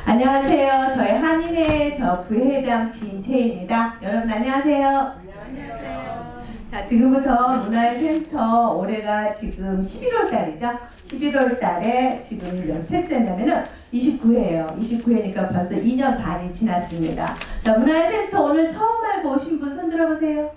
안녕하세요. 저희 한인회 부회장 진채입니다. 여러분 안녕하세요. 안녕하세요. 자, 지금부터 문화센터 올해가 지금 11월 달이죠. 11월 달에 지금 몇 회째냐면은 29회예요. 29회니까 벌써 2년 반이 지났습니다. 자, 문화센터 오늘 처음 알고 오신 분 손 들어보세요.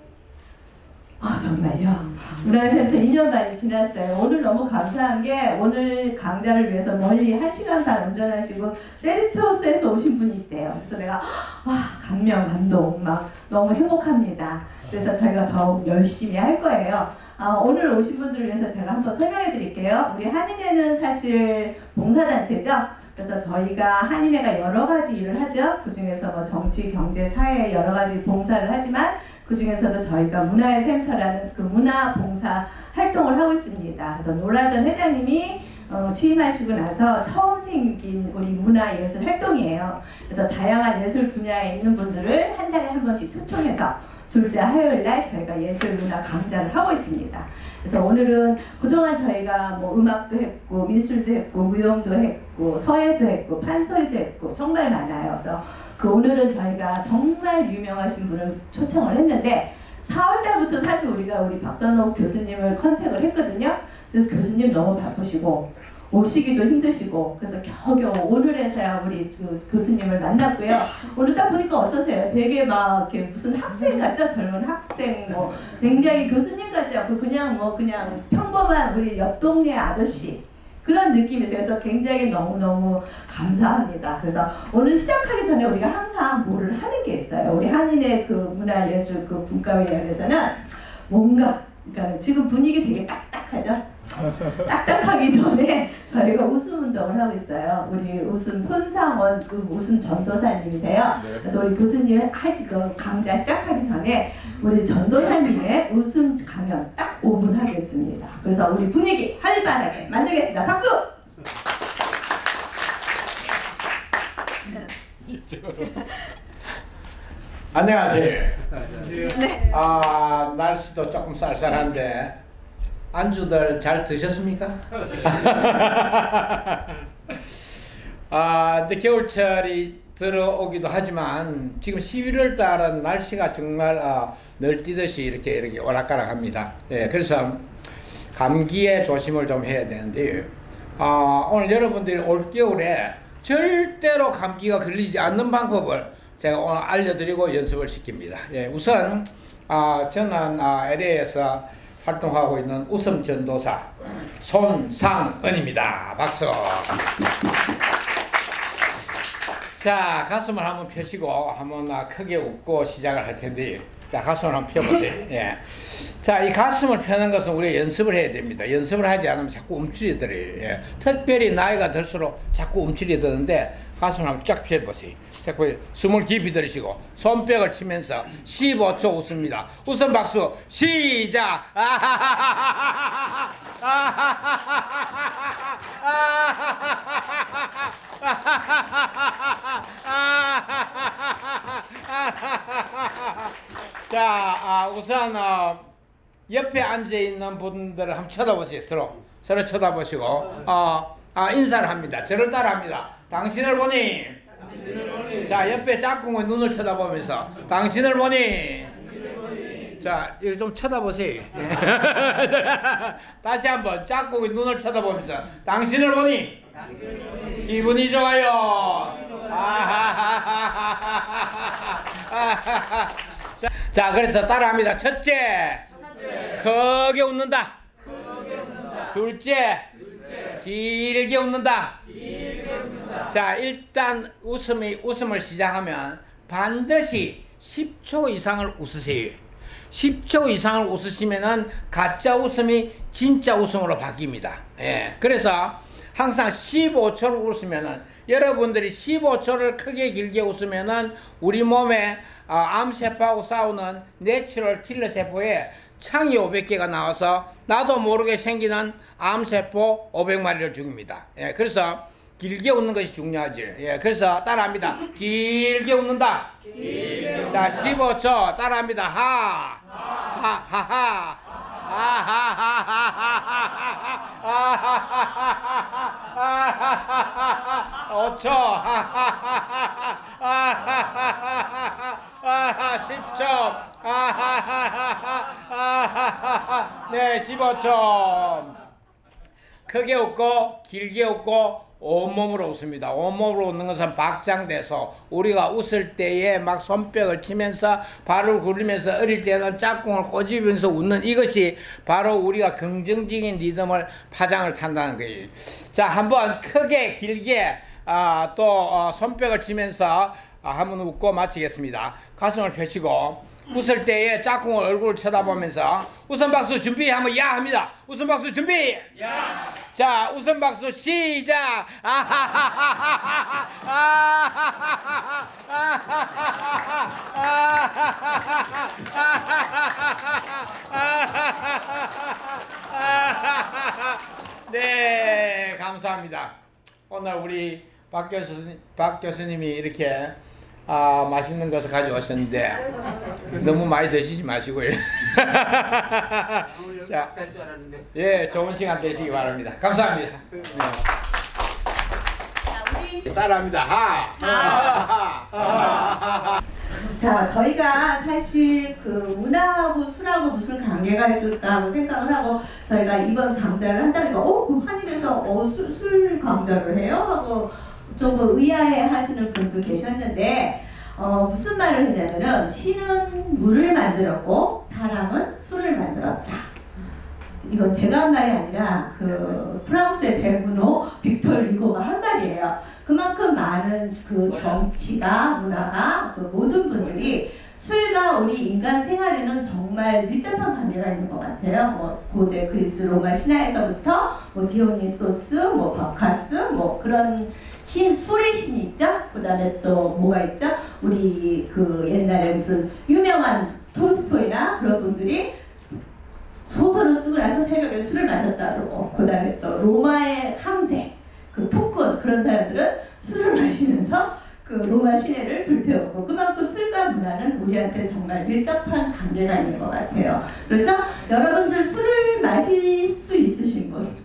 아, 정말요? 문화센터 2년 반이 지났어요. 오늘 너무 감사한 게 오늘 강좌를 위해서 멀리 1시간 반 운전하시고 세리토스에서 오신 분이 있대요. 그래서 내가 와, 감명, 감동 막 너무 행복합니다. 그래서 저희가 더욱 열심히 할 거예요. 오늘 오신 분들을 위해서 제가 한번 설명해 드릴게요. 우리 한인회는 사실 봉사단체죠. 그래서 저희가 한인회가 여러 가지 일을 하죠. 그 중에서 뭐 정치, 경제, 사회 여러 가지 봉사를 하지만 그 중에서도 저희가 문화의 센터라는 그 문화 봉사 활동을 하고 있습니다. 그래서 노라전 회장님이 취임하시고 나서 처음 생긴 우리 문화예술 활동이에요. 그래서 다양한 예술 분야에 있는 분들을 한 달에 한 번씩 초청해서 둘째 화요일 날 저희가 예술 문화 강좌를 하고 있습니다. 그래서 오늘은 그동안 저희가 뭐 음악도 했고 미술도 했고 무용도 했고 서예도 했고 판소리도 했고 정말 많아요. 그래서 오늘은 저희가 정말 유명하신 분을 초청을 했는데 4월 달부터 사실 우리가 우리 박선옥 교수님을 컨택을 했거든요. 그래서 교수님 너무 바쁘시고 오시기도 힘드시고 그래서 겨우겨우 오늘에서야 우리 그 교수님을 만났고요. 오늘 딱 보니까 어떠세요? 되게 막 이렇게 무슨 학생 같죠? 젊은 학생 뭐 굉장히 교수님 같지 않고 그냥 평범한 우리 옆 동네 아저씨 그런 느낌이세요. 그래서 굉장히 너무너무 감사합니다. 그래서 오늘 시작하기 전에 우리가 항상 뭐를 하는 게 있어요. 우리 한인의 그 문화예술 그 분과위원회에서는 뭔가 그러니까 지금 분위기 되게 딱딱하죠? 딱딱하기 전에 저희가 웃음 운동을 하고 있어요. 우리 웃음 손상원 그 웃음 전도사님이세요. 네. 그래서 우리 교수님 그 강좌 시작하기 전에 우리 전도사님의 웃음 강연 딱 5분 하겠습니다. 그래서 우리 분위기 활발하게 만들겠습니다. 박수! 안녕하세요. 네. 날씨도 조금 쌀쌀한데 안주들 잘 드셨습니까? 이제 겨울철이 들어오기도 하지만 지금 11월 달은 날씨가 정말 널뛰듯이 이렇게 오락가락합니다. 예, 그래서 감기에 조심을 좀 해야 되는데 오늘 여러분들이 올 겨울에 절대로 감기가 걸리지 않는 방법을 제가 오늘 알려드리고 연습을 시킵니다. 예, 우선 저는 LA에서 활동하고 있는 웃음 전도사 손상은입니다. 박수. 자, 가슴을 한번 펴시고 한번 크게 웃고 시작을 할 텐데, 자, 가슴을 한번 펴보세요. 예. 자, 이 가슴을 펴는 것은 우리가 연습을 해야 됩니다. 연습을 하지 않으면 자꾸 움츠리 들어요. 예. 특별히 나이가 들수록 자꾸 움츠리 드는데 가슴을 한번 쫙 펴보세요. 자꾸 숨을 깊이 들이쉬고 손뼉을 치면서 15초 웃습니다. 웃음 박수 시작. 자, 우선 옆에 앉아 있는 분들을 한번 쳐다보세요. 서로 쳐다보시고 인사를 합니다. 저를 따라합니다. 당신을 보니. 자, 옆에 짝꿍의 눈을 쳐다보면서 당신을 보니. 자, 이거 좀 쳐다보세요. 다시 한번 짝꿍의 눈을 쳐다보면서 당신을 보니. 기분이 좋아요. 자, 그래서 따라합니다. 첫째, 크게 웃는다. 둘째, 길게 웃는다. 자, 일단 웃음을 시작하면 반드시 10초 이상을 웃으세요. 10초 이상을 웃으시면은 가짜 웃음이 진짜 웃음으로 바뀝니다. 예. 그래서 항상 15초를 웃으면은 여러분들이 15초를 크게 길게 웃으면은 우리 몸에 암세포하고 싸우는 내추럴 킬러 세포에 창이 500개가 나와서 나도 모르게 생기는 암세포 500마리를 죽입니다. 예, 그래서 길게 웃는 것이 중요하죠. 예, 그래서 따라합니다. 길게 웃는다. 길게 자, 15초 따라합니다. 하하하 5초 10초 네 15초 크게 웃고 길게 웃고 온몸으로 웃습니다. 온몸으로 웃는 것은 박장돼서 우리가 웃을 때에 막 손뼉을 치면서 발을 굴리면서 어릴 때는 짝꿍을 꼬집으면서 웃는 이것이 바로 우리가 긍정적인 리듬을 파장을 탄다는 거예요. 자, 한번 크게 길게 또 손뼉을 치면서 한번 웃고 마치겠습니다. 가슴을 펴시고 웃을 때에 짝꿍을 얼굴을 쳐다보면서 웃음 박수 준비 한번 야 합니다. 웃음 박수 준비 야. 자, 웃음 박수 시작. 네, 감사합니다. 오늘 우리 박 교수님이 이렇게 맛있는 것을 가져오셨는데 너무 많이 드시지 마시고요. 자, 예, 좋은 시간 되시기 바랍니다. 감사합니다. 네. 따라합니다. 자, 저희가 사실 그 문화하고 술하고 무슨 관계가 있을까 하고 생각을 하고 저희가 이번 강좌를 한다니까 그 한일에서 술 강좌를 해요? 하고 조금 의아해 하시는 분도 계셨는데 무슨 말을 했냐면은 신은 물을 만들었고 사람은 술을 만들었다. 이건 제가 한 말이 아니라 그 프랑스의 대문호 빅토르 리고가 한 말이에요. 그만큼 많은 그 정치가 문화가 그 모든 분들이 술과 우리 인간 생활에는 정말 밀접한 관계가 있는 것 같아요. 뭐 고대 그리스 로마 신화에서부터 뭐 디오니소스, 뭐 바카스, 뭐 그런 술의 신이 있죠. 그다음에 또 뭐가 있죠? 우리 그 옛날에 무슨 유명한 톨스토이나 그런 분들이 소설을 쓰고 나서 새벽에 술을 마셨다 그러고, 그다음에 또 로마의 황제, 그 폭군 그런 사람들은 술을 마시면서 그 로마 시내를 불태우고, 그만큼 술과 문화는 우리한테 정말 밀접한 관계가 있는 것 같아요. 그렇죠? 여러분들 술을 마실 수 있으신 분?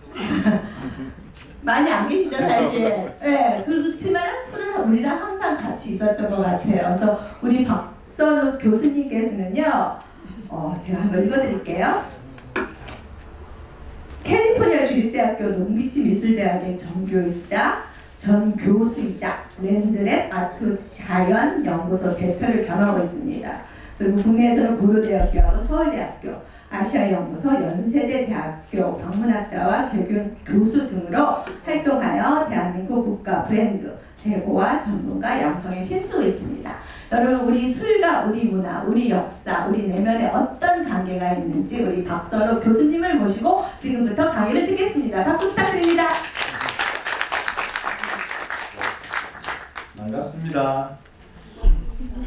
많이 안 계시죠, 사실. 네, 그렇지만 술은 우리랑 항상 같이 있었던 것 같아요. 그래서 우리 박선우 교수님께서는요, 제가 한번 읽어드릴게요. 캘리포니아 주립대학교 롱비치 미술대학의 전교수이자 랜드랩 아트 자연 연구소 대표를 겸하고 있습니다. 그리고 국내에서는 고려대학교하고 서울대학교, 아시아연구소, 연세대대학교 방문학자와 교수 등으로 활동하여 대한민국 국가 브랜드 제고와 전문가 양성에 힘쓰고 있습니다. 여러분, 우리 술과 우리 문화, 우리 역사, 우리 내면에 어떤 관계가 있는지 우리 박선우 교수님을 모시고 지금부터 강의를 듣겠습니다. 박수 부탁드립니다. 반갑습니다.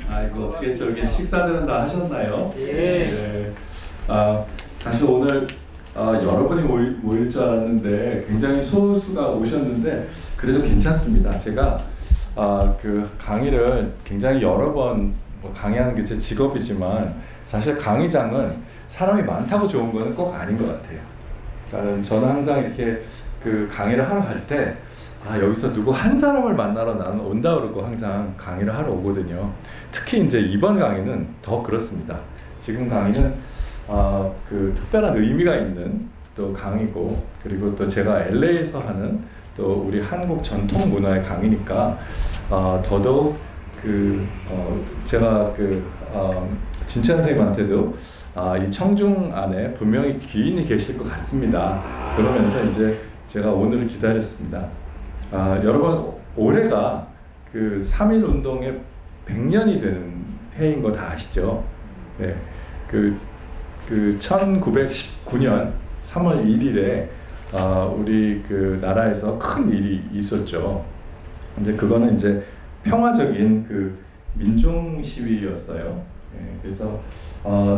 아이고, 어떻게 저기 식사들은 다 하셨나요? 네. 사실 오늘 여러분이 모일 줄 알았는데 굉장히 소수가 오셨는데 그래도 괜찮습니다. 제가 그 강의를 굉장히 여러 번 강의하는 게 제 직업이지만 사실 강의장은 사람이 많다고 좋은 거는 꼭 아닌 것 같아요. 그러니까 저는 항상 이렇게 그 강의를 하러 갈 때 여기서 누구 한 사람을 만나러 나는 온다 그러고 항상 강의를 하러 오거든요. 특히 이제 이번 강의는 더 그렇습니다. 지금 강의는 그 특별한 의미가 있는 또 강의고, 그리고 또 제가 LA에서 하는 또 우리 한국 전통 문화의 강의니까 더더욱 제가 진채 선생님한테도 이 청중 안에 분명히 귀인이 계실 것 같습니다. 그러면서 이제 제가 오늘을 기다렸습니다. 여러분, 올해가 그 3.1 운동의 100년이 되는 해인 거 다 아시죠? 네. 그 1919년 3월 1일에 우리 그 나라에서 큰 일이 있었죠. 이제 그거는 이제 평화적인 그 민중 시위였어요. 네, 그래서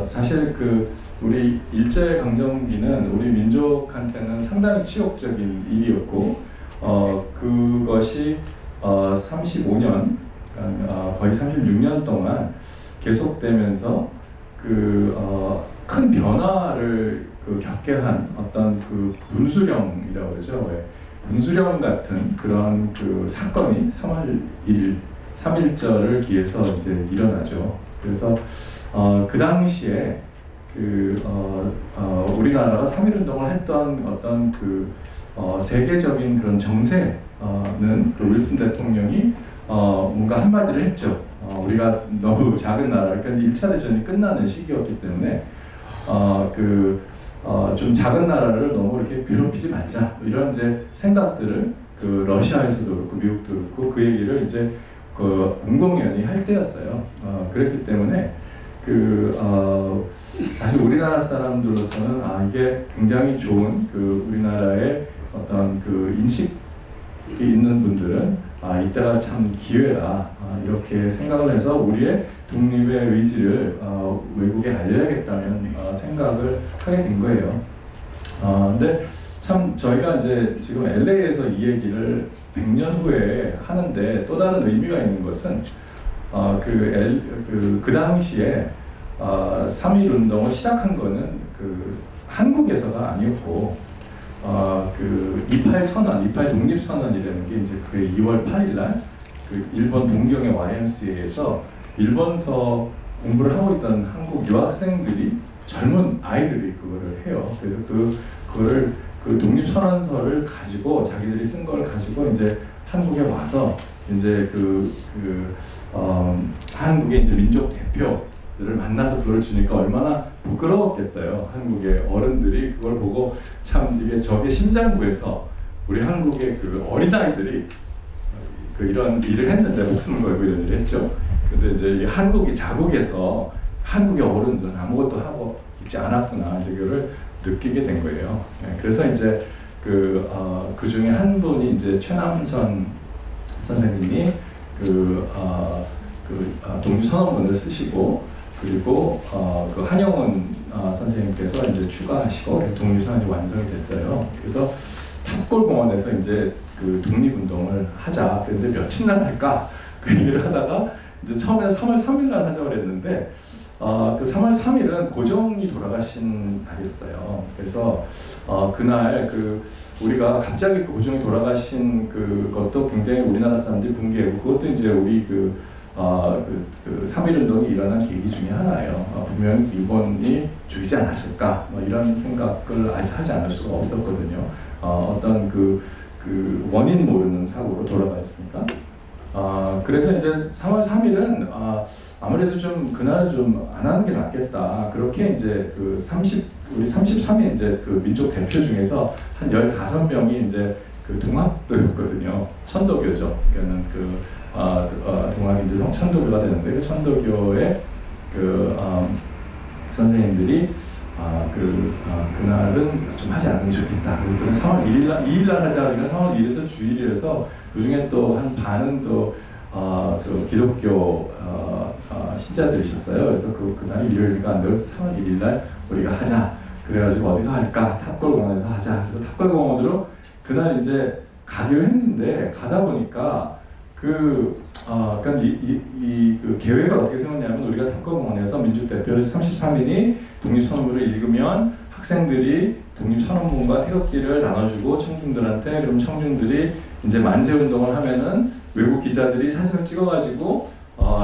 사실 그 우리 일제강점기는 우리 민족한테는 상당히 치욕적인 일이었고, 그것이 35년, 거의 36년 동안 계속되면서 큰 큰 변화를 겪게 한 어떤 분수령이라고 그러죠. 왜? 분수령 같은 그런 사건이 3월 1일 3.1절을 기해서 이제 일어나죠. 그래서 그 당시에 우리나라가 3.1운동을 했던 어떤 세계적인 그런 정세는 윌슨 대통령이 뭔가 한마디를 했죠. 우리가 너무 작은 나라, 그러니까 1차 대전이 끝나는 시기였기 때문에 좀 작은 나라를 너무 이렇게 괴롭히지 말자, 이런 이제 생각들을 러시아에서도 그렇고 미국도 그렇고 그 얘기를 이제 공공연히 할 때였어요. 그랬기 때문에 사실 우리나라 사람들로서는 이게 굉장히 좋은 우리나라의 어떤 인식이 있는 분들은 이때가 참 기회다, 이렇게 생각을 해서 우리의 독립의 의지를 외국에 알려야겠다는 생각을 하게 된 거예요. 근데 참 저희가 이제 지금 LA에서 이 얘기를 100년 후에 하는데 또 다른 의미가 있는 것은 그 당시에 3.1 운동을 시작한 거는 한국에서가 아니었고 28 선언, 28 독립 선언이라는 게 이제 2월 8일 날 일본 동경의 YMCA에서 일본서 공부를 하고 있던 한국 유학생들이, 젊은 아이들이 그거를 해요. 그래서 그거를 독립 선언서를 가지고, 자기들이 쓴 걸 가지고 이제 한국에 와서 이제 한국의 이제 민족 대표들을 만나서 그걸 주니까 얼마나 부끄러웠겠어요. 한국의 어른들이 그걸 보고 참 이게 저게 심장부에서 우리 한국의 어린아이들이 이런 일을 했는데, 목숨을 걸고 이런 일을 했죠. 근데 이제 한국이 자국에서 한국의 어른들은 아무것도 하고 있지 않았구나, 이제 그거를 느끼게 된 거예요. 그래서 이제 그 중에 한 분이 이제 최남선 선생님이 독립선언문을 쓰시고, 그리고 한영훈 선생님께서 이제 추가하시고 독립선언이 완성이 됐어요. 그래서 탑골공원에서 이제 독립운동을 하자. 그런데 며칠날 할까? 그 얘기를 하다가 이제 처음에 3월 3일 날 하자고 그랬는데, 3월 3일은 고종이 돌아가신 날이었어요. 그래서 그날 우리가 갑자기 고종이 돌아가신 그것도 굉장히 우리나라 사람들이 붕괴하고, 그것도 이제 우리 3.1 운동이 일어난 계기 중에 하나예요. 분명 일본이 죽이지 않았을까, 이런 생각을 아직 하지 않을 수가 없었거든요. 어떤 원인 모르는 사고로 돌아가셨으니까. 그래서 이제 3월 3일은 아무래도 좀 그날은 좀 안 하는 게 낫겠다. 그렇게 이제 우리 33인 이제 민족 대표 중에서 한 15명이 이제 동학도였거든요. 천도교죠. 그러니까는 동학인들 천도교가 되는데, 천도교의 선생님들이 그날은 좀 하지 않는 게 좋겠다. 그래서 3월 2일 날 하자. 그러니까 3월 2일도 주일이라서 그 중에 또 한 반은 또 기독교 신자들이셨어요. 그래서 그날이 일요일이니까 안 되고 3월 1일 날 우리가 하자. 그래가지고 어디서 할까? 탑골공원에서 하자. 그래서 탑골공원으로 그날 이제 가기로 했는데, 가다 보니까 그러니까 그 계획을 어떻게 세웠냐면, 우리가 탑골공원에서 민족대표 33인이 독립선언문을 읽으면 학생들이 독립선언문과 태극기를 나눠주고 청중들한테, 그럼 청중들이 이제 만세운동을 하면은 외국 기자들이 사진을 찍어가지고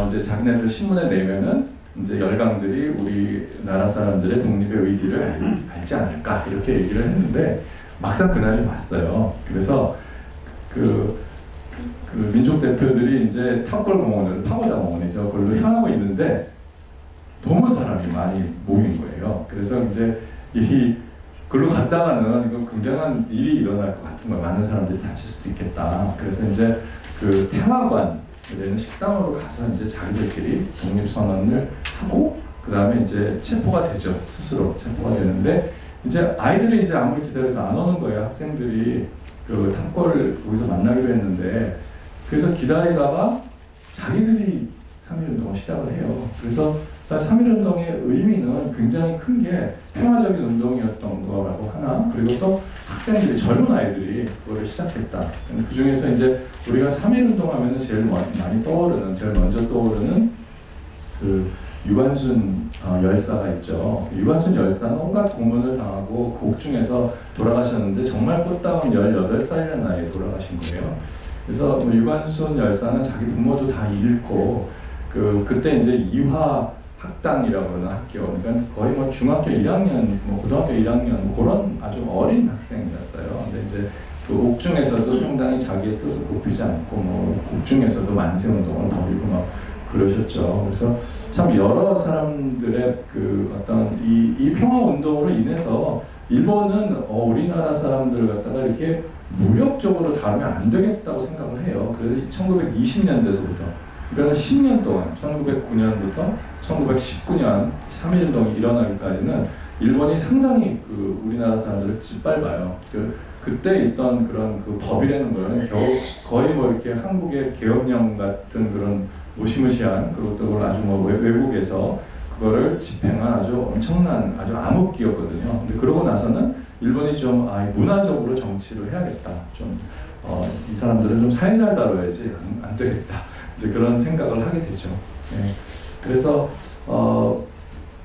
이제 자기네들 신문에 내면은 이제 열강들이 우리나라 사람들의 독립의 의지를 알지 않을까, 이렇게 얘기를 했는데, 막상 그날이 왔어요. 그래서 민족 대표들이 이제 탑골공원을, 파고다 공원이죠, 그걸로 향하고 있는데 너무 사람이 많이 모인 거예요. 그래서 이제 그걸로 갔다가는 이거 굉장한 일이 일어날 것 같은 거예요. 많은 사람들이 다칠 수도 있겠다. 그래서 이제 태화관 되는 식당으로 가서 이제 자기들끼리 독립선언을 하고, 그 다음에 이제 체포가 되죠. 스스로 체포가 되는데, 이제 아이들이 이제 아무리 기다려도 안 오는 거예요. 학생들이 탑골을 거기서 만나기로 했는데, 그래서 기다리다가 자기들이 3.1 운동을 시작을 해요. 그래서 3.1 운동의 의미는 굉장히 큰 게 평화적인 운동이었던 거라고 하나, 그리고 또 학생들이, 젊은 아이들이 그거를 시작했다. 그 중에서 이제 우리가 3.1 운동하면 제일 많이 떠오르는, 제일 먼저 떠오르는 유관순 열사가 있죠. 유관순 열사는 온갖 고문을 당하고 그 옥중에서 돌아가셨는데 정말 꽃다운 18살이라는 나이에 돌아가신 거예요. 그래서 뭐 유관순 열사는 자기 부모도 다 잃고 그때 이제 이화 학당이라고 하는 학교, 그러니까 거의 뭐 중학교 1학년, 뭐 고등학교 1학년 뭐 그런 아주 어린 학생이었어요. 근데 이제 그 옥중에서도 상당히 자기의 뜻을 굽히지 않고 뭐 옥중에서도 만세 운동을 벌이고 막 그러셨죠. 그래서 참 여러 사람들의 그 어떤 이 평화 운동으로 인해서 일본은 우리나라 사람들을 갖다가 이렇게 무력적으로 다루면 안 되겠다고 생각을 해요. 그래서 1920년대서부터 그러니까 10년 동안 1909년부터 1919년 3.1운동이 일어나기까지는 일본이 상당히 그 우리나라 사람들을 짓밟아요. 그때 있던 그런 그 법이라는 거는 거의 뭐 이렇게 한국의 계엄령 같은 그런 무시무시한 그것도 아주 뭐 외국에서 그거를 집행한 아주 엄청난 아주 암흑기였거든요. 근데 그러고 나서는 일본이 좀 문화적으로 정치를 해야겠다. 좀 이 사람들은 좀 살살 다뤄야지 안 되겠다. 이제 그런 생각을 하게 되죠. 네. 그래서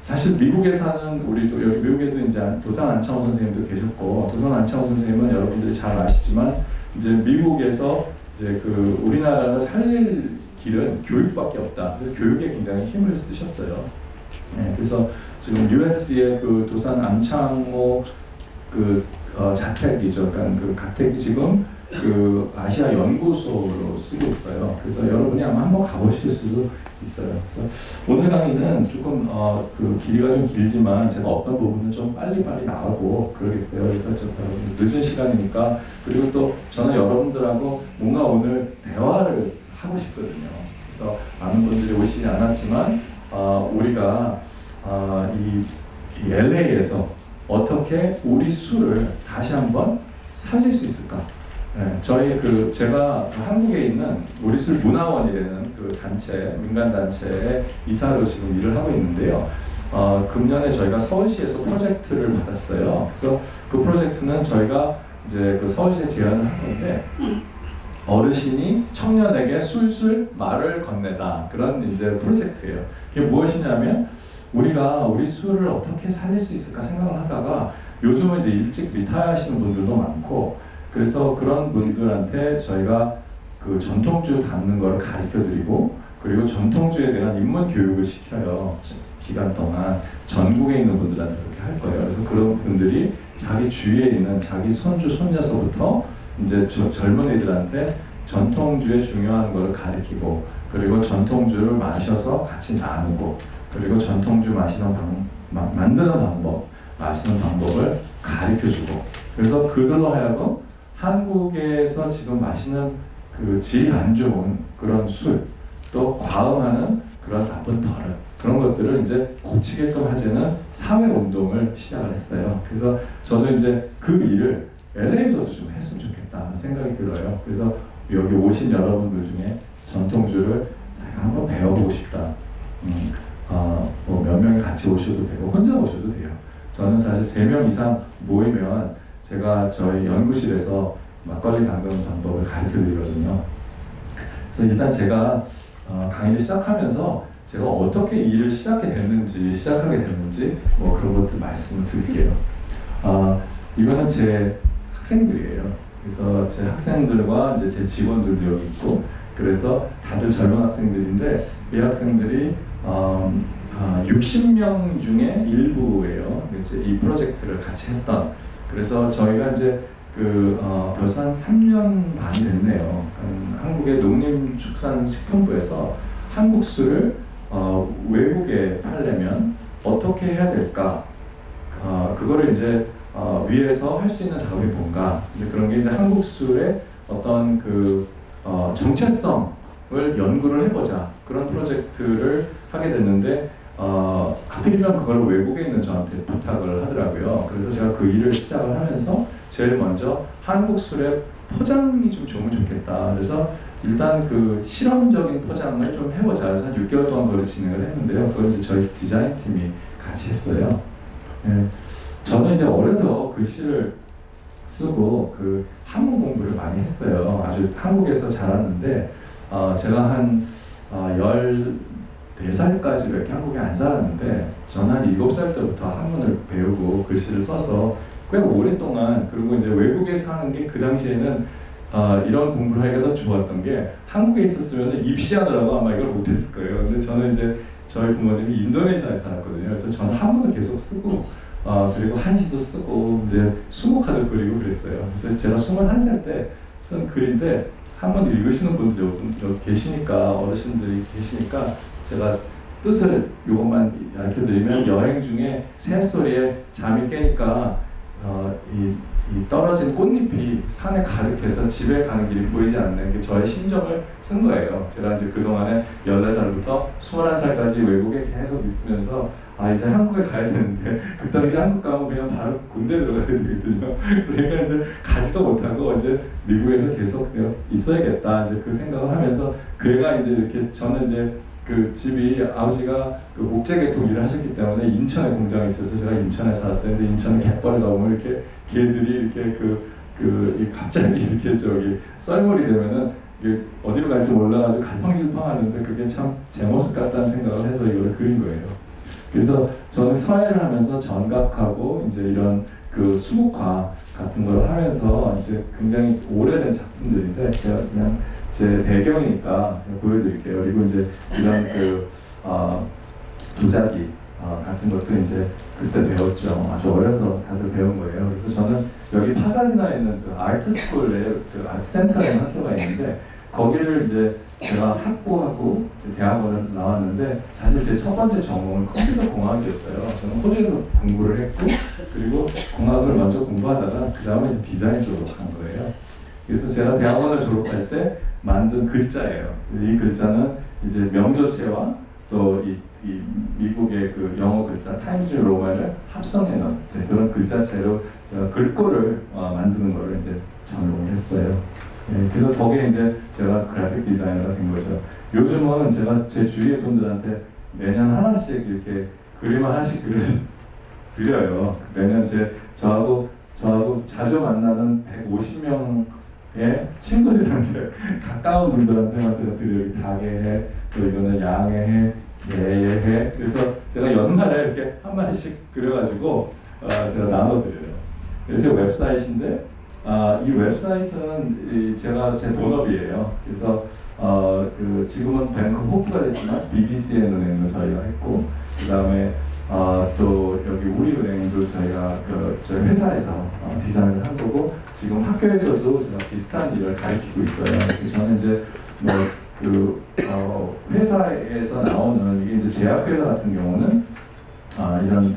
사실 미국에 사는 우리도 여기 미국에도 이제 도산 안창호 선생님도 계셨고 도산 안창호 선생님은 여러분들이 잘 아시지만 이제 미국에서 이제 그 우리나라를 살릴 길은 교육밖에 없다. 그래서 교육에 굉장히 힘을 쓰셨어요. 네. 그래서 지금 US의 그 도산 안창호 그 자택이죠. 그러니까 그 가택이 지금 그 아시아 연구소로 쓰고 있어요. 그래서 여러분이 아마 한번 가보실 수도 있어요. 그래서 오늘 강의는 조금 그 길이가 좀 길지만 제가 어떤 부분은 좀 빨리빨리 나오고 그러겠어요. 그래서 좀 늦은 시간이니까 그리고 또 저는 여러분들하고 뭔가 오늘 대화를 하고 싶거든요. 그래서 많은 분들이 오시지 않았지만 우리가 이 LA에서 어떻게 우리 술을 다시 한번 살릴 수 있을까? 네, 제가 한국에 있는 우리술 문화원이라는 그 단체, 민간 단체의 이사로 지금 일을 하고 있는데요. 금년에 저희가 서울시에서 프로젝트를 받았어요. 그래서 그 프로젝트는 저희가 이제 그 서울시에 제안을 한 건데 어르신이 청년에게 술술 말을 건네다 그런 이제 프로젝트예요. 이게 무엇이냐면 우리가 우리 술을 어떻게 살릴 수 있을까 생각을 하다가 요즘은 이제 일찍 리타이어하시는 분들도 많고. 그래서 그런 분들한테 저희가 그 전통주 담는 걸 가르쳐드리고 그리고 전통주에 대한 입문 교육을 시켜요. 기간 동안 전국에 있는 분들한테 그렇게 할 거예요. 그래서 그런 분들이 자기 주위에 있는 자기 손주, 손녀서부터 이제 젊은 애들한테 전통주의 중요한 걸 가르치고 그리고 전통주를 마셔서 같이 나누고 그리고 전통주 만드는 방법, 마시는 방법을 가르쳐주고 그래서 그걸로 하여금 한국에서 지금 마시는 그 질이 안 좋은 그런 술, 또 과음하는 그런 나쁜 버릇 그런 것들을 이제 고치게끔 하자는 사회 운동을 시작을 했어요. 그래서 저는 이제 그 일을 LA에서도 좀 했으면 좋겠다 생각이 들어요. 그래서 여기 오신 여러분들 중에 전통주를 한번 배워보고 싶다. 뭐 몇 명이 같이 오셔도 되고 혼자 오셔도 돼요. 저는 사실 3명 이상 모이면 제가 저희 연구실에서 막걸리 담그는 방법을 가르쳐 드리거든요. 그래서 일단 제가 강의를 시작하면서 제가 어떻게 일을 시작하게 됐는지 뭐 그런 것들 말씀을 드릴게요. 이거는 제 학생들이에요. 그래서 제 학생들과 이제 제 직원들도 여기 있고 그래서 다들 젊은 학생들인데 이 학생들이 60명 중에 일부예요. 이제 이 프로젝트를 같이 했던. 그래서 저희가 이제 벌써 한 3년 반이 됐네요. 한국의 농림축산식품부에서 한국 술을 외국에 팔려면 어떻게 해야 될까? 그거를 이제 위에서 할 수 있는 작업이 뭔가? 이제 그런 게 이제 한국 술의 어떤 정체성을 연구를 해보자 그런 프로젝트를 하게 됐는데 하필이면 그걸 외국에 있는 저한테 부탁을 하더라고요. 그래서 제가 그 일을 시작을 하면서 제일 먼저 한국 술의 포장이 좀 좋으면 좋겠다. 그래서 일단 그 실험적인 포장을 좀 해보자. 그래서 한 6개월 동안 그걸 진행을 했는데요. 그걸 이제 저희 디자인 팀이 같이 했어요. 네. 저는 이제 어려서 글씨를 쓰고 그 한문 공부를 많이 했어요. 아주 한국에서 자랐는데 제가 한 4살까지밖에 한국에 안 살았는데 저는 한 7살 때부터 한문을 배우고 글씨를 써서 꽤 오랫동안, 그리고 이제 외국에 사는 게 그 당시에는 이런 공부를 하기가 더 좋았던 게, 한국에 있었으면 입시하느라고 아마 이걸 못했을 거예요. 근데 저는 이제 저희 부모님이 인도네시아에 살았거든요. 그래서 저는 한문을 계속 쓰고 그리고 한시도 쓰고 이제 수목화도 그리고 그랬어요. 그래서 제가 21살 때 쓴 글인데 한번 읽으시는 분들이 여기 계시니까, 어르신들이 계시니까 제가 뜻을 요것만 알려드리면, 여행 중에 새소리에 잠이 깨니까 이 떨어진 꽃잎이 산에 가득해서 집에 가는 길이 보이지 않는 게 저의 심정을 쓴 거예요. 제가 이제 그동안에 14살부터 21살까지 외국에 계속 있으면서 이제 한국에 가야 되는데, 그 당시 한국 가면 그냥 바로 군대 들어가야 되거든요. 그러니까 이제 가지도 못하고 이제 미국에서 계속 그냥 있어야겠다, 이제 그 생각을 하면서, 그애가 이제 이렇게, 저는 이제 그 집이 아버지가 그 목재계통 일을 하셨기 때문에 인천에 공장이 있어서 제가 인천에 살았어요. 근데 인천에 갯벌이 나오면 이렇게 개들이 이렇게 갑자기 이렇게 썰물이 되면은 어디로 갈지 몰라가지고 갈팡질팡하는데, 그게 참 제 모습 같다는 생각을 해서 이걸 그린 거예요. 그래서 저는 서예를 하면서 전각하고 이제 이런 그 수묵화 같은 걸 하면서 이제 굉장히 오래된 작품들인데, 제가 그냥 제 배경이니까 제가 보여드릴게요. 그리고 이제 이런 도자기 같은 것도 이제 그때 배웠죠. 아주 어려서 다들 배운 거예요. 그래서 저는 여기 파사디나에 있는 그 아트 스쿨에, 그 아트 센터라는 학교가 있는데, 거기를 이제 제가 학부하고 대학원을 나왔는데, 사실 제 첫 번째 전공은 컴퓨터 공학이었어요. 저는 호주에서 공부를 했고, 그리고 공학을 먼저 공부하다가 그 다음에 이제 디자인 쪽으로 간 거예요. 그래서 제가 대학원을 졸업할 때 만든 글자예요. 이 글자는 이제 명조체와 또 이 미국의 그 영어 글자 타임스 로만을 합성해 놓은 그런 글자체로 제가 글꼴을 만드는 거를 이제 전공했어요. 예, 그래서 거기에 이제 제가 그래픽 디자이너가 된 거죠. 요즘은 제가 제 주위의 분들한테 매년 하나씩 이렇게 그림 하나씩 드려요. 매년 저하고 자주 만나는 150명의 친구들한테, 가까운 분들한테만 제가 드려요. 닭의 해, 또 이거는 양의 해, 개의 해. 그래서 제가 연말에 이렇게 한 마디씩 그려가지고 제가 나눠드려요. 그래서 웹사이트인데, 이 웹사이트는 제가 제 본업이에요. 그래서 지금은 뱅크 호프가 됐지만 BBC은행도 저희가 했고, 그 다음에 또 여기 우리은행도 저희가 저희 회사에서 디자인을 한 거고, 지금 학교에서도 제가 비슷한 일을 가르치고 있어요. 그래서 저는 이제 회사에서 나오는, 이게 이제 제약회사 같은 경우는 이런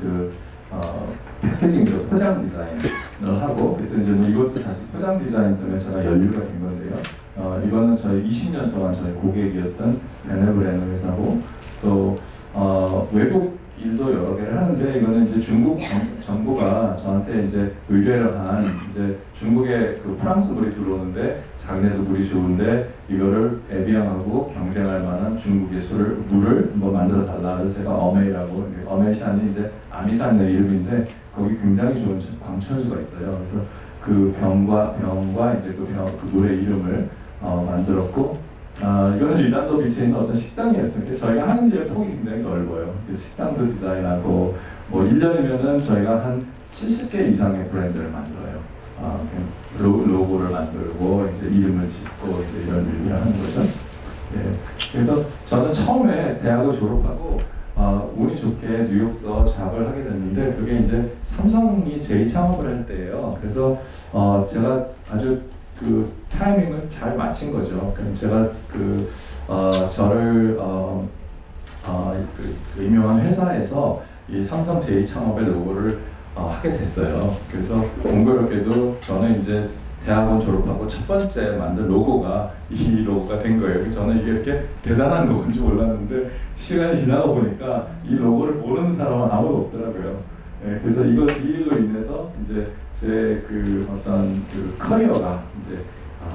패키징이죠. 포장 디자인을 하고, 그래서 이제 이것도 사실 포장 디자인 때문에 제가 연류가 된 건데요. 이거는 저희 20년 동안 저희 고객이었던 베네브레노 회사고, 또 외국 일도 여러 개를 하는데, 이거는 이제 중국 정부가 저한테 이제 의뢰를 한, 이제 중국에 그 프랑스 물이 들어오는데 자기네도 물이 좋은데 이거를 에비앙하고 경쟁할 만한 중국의 물을 뭐 만들어 달라. 그래서 제가 어메이라고, 어메이샨이 이제 아미산의 이름인데 거기 굉장히 좋은 광천수가 있어요. 그래서 그 병과 이제 그 물의 이름을 만들었고, 이거는 리단도 비치에 있는 어떤 식당이었어요. 저희가 하는 일의 폭이 굉장히 넓어요. 그래서 식당도 디자인하고, 뭐 1년이면은 저희가 한 70개 이상의 브랜드를 만들어요. 로고를 만들고, 이제 이름을 짓고, 이제 이런 일을 하는 거죠. 예. 그래서 저는 처음에 대학을 졸업하고, 운이 좋게 뉴욕서 잡을 하게 됐는데, 그게 이제 삼성이 재창업을 할 때예요. 그래서 제가 아주 그 타이밍을 잘 맞춘 거죠. 제가 저를 그 유명한 회사에서 이 삼성 제2창업의 로고를 하게 됐어요. 그래서 공교롭게도 저는 이제 대학원 졸업하고 첫 번째 만든 로고가 이 로고가 된 거예요. 저는 이게 이렇게 대단한 로고인지 몰랐는데, 시간이 지나가 보니까 이 로고를 모르는 사람은 아무도 없더라고요. 예, 그래서 이 일로 인해서 이제 제 어떤 커리어가 이제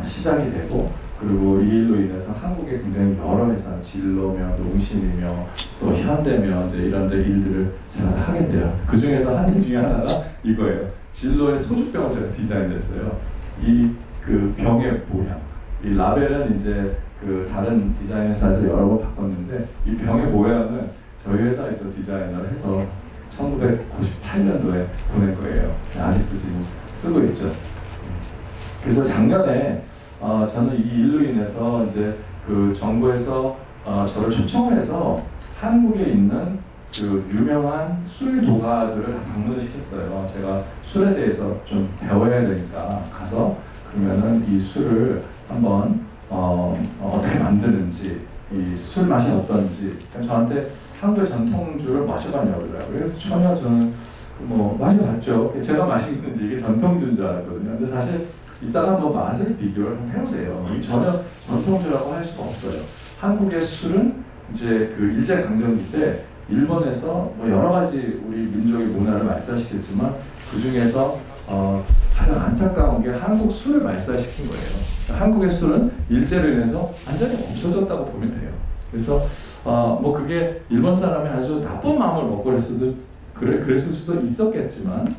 시작이 되고, 그리고 이 일로 인해서 한국에 굉장히 여러 회사, 진로며 농심이며 또 현대며 이제 이런 데 일들을 제가 하게 돼요. 그 중에서 한 일 중에 하나가 이거예요. 진로의 소주병을 제가 디자인했어요. 이 병의 모양, 이 라벨은 이제 그 다른 디자인 회사에서 여러 번 바꿨는데 이 병의 모양은 저희 회사에서 디자인을 해서 1998년도에 보낸 거예요. 아직도 지금 쓰고 있죠. 그래서 작년에 저는 이 일로 인해서 이제 그 정부에서 저를 초청을 해서 한국에 있는 그 유명한 술 도가들을 다 방문을 시켰어요. 제가 술에 대해서 좀 배워야 되니까 가서 그러면은 이 술을 한번 어떻게 만드는지, 이 술 맛이 어떤지 저한테 한국의 전통주를 마셔봤냐고 그러더라고요. 그래서 전혀 저는 뭐 마셔봤죠. 제가 마시는지 이게 전통주인 줄 알았거든요. 근데 사실 이따가 한번 맛을 비교를 한번 해보세요. 이 전혀 전통주라고 할 수가 없어요. 한국의 술은 이제 그 일제강점기 때 일본에서 뭐 여러 가지 우리 민족의 문화를 말살시켰지만 그 중에서 가장 안타까운 게 한국 술을 말살시킨 거예요. 한국의 술은 일제로 인해서 완전히 없어졌다고 보면 돼요. 그래서 뭐 그게 일본 사람이 아주 나쁜 마음을 먹고 그랬을 수도 있었겠지만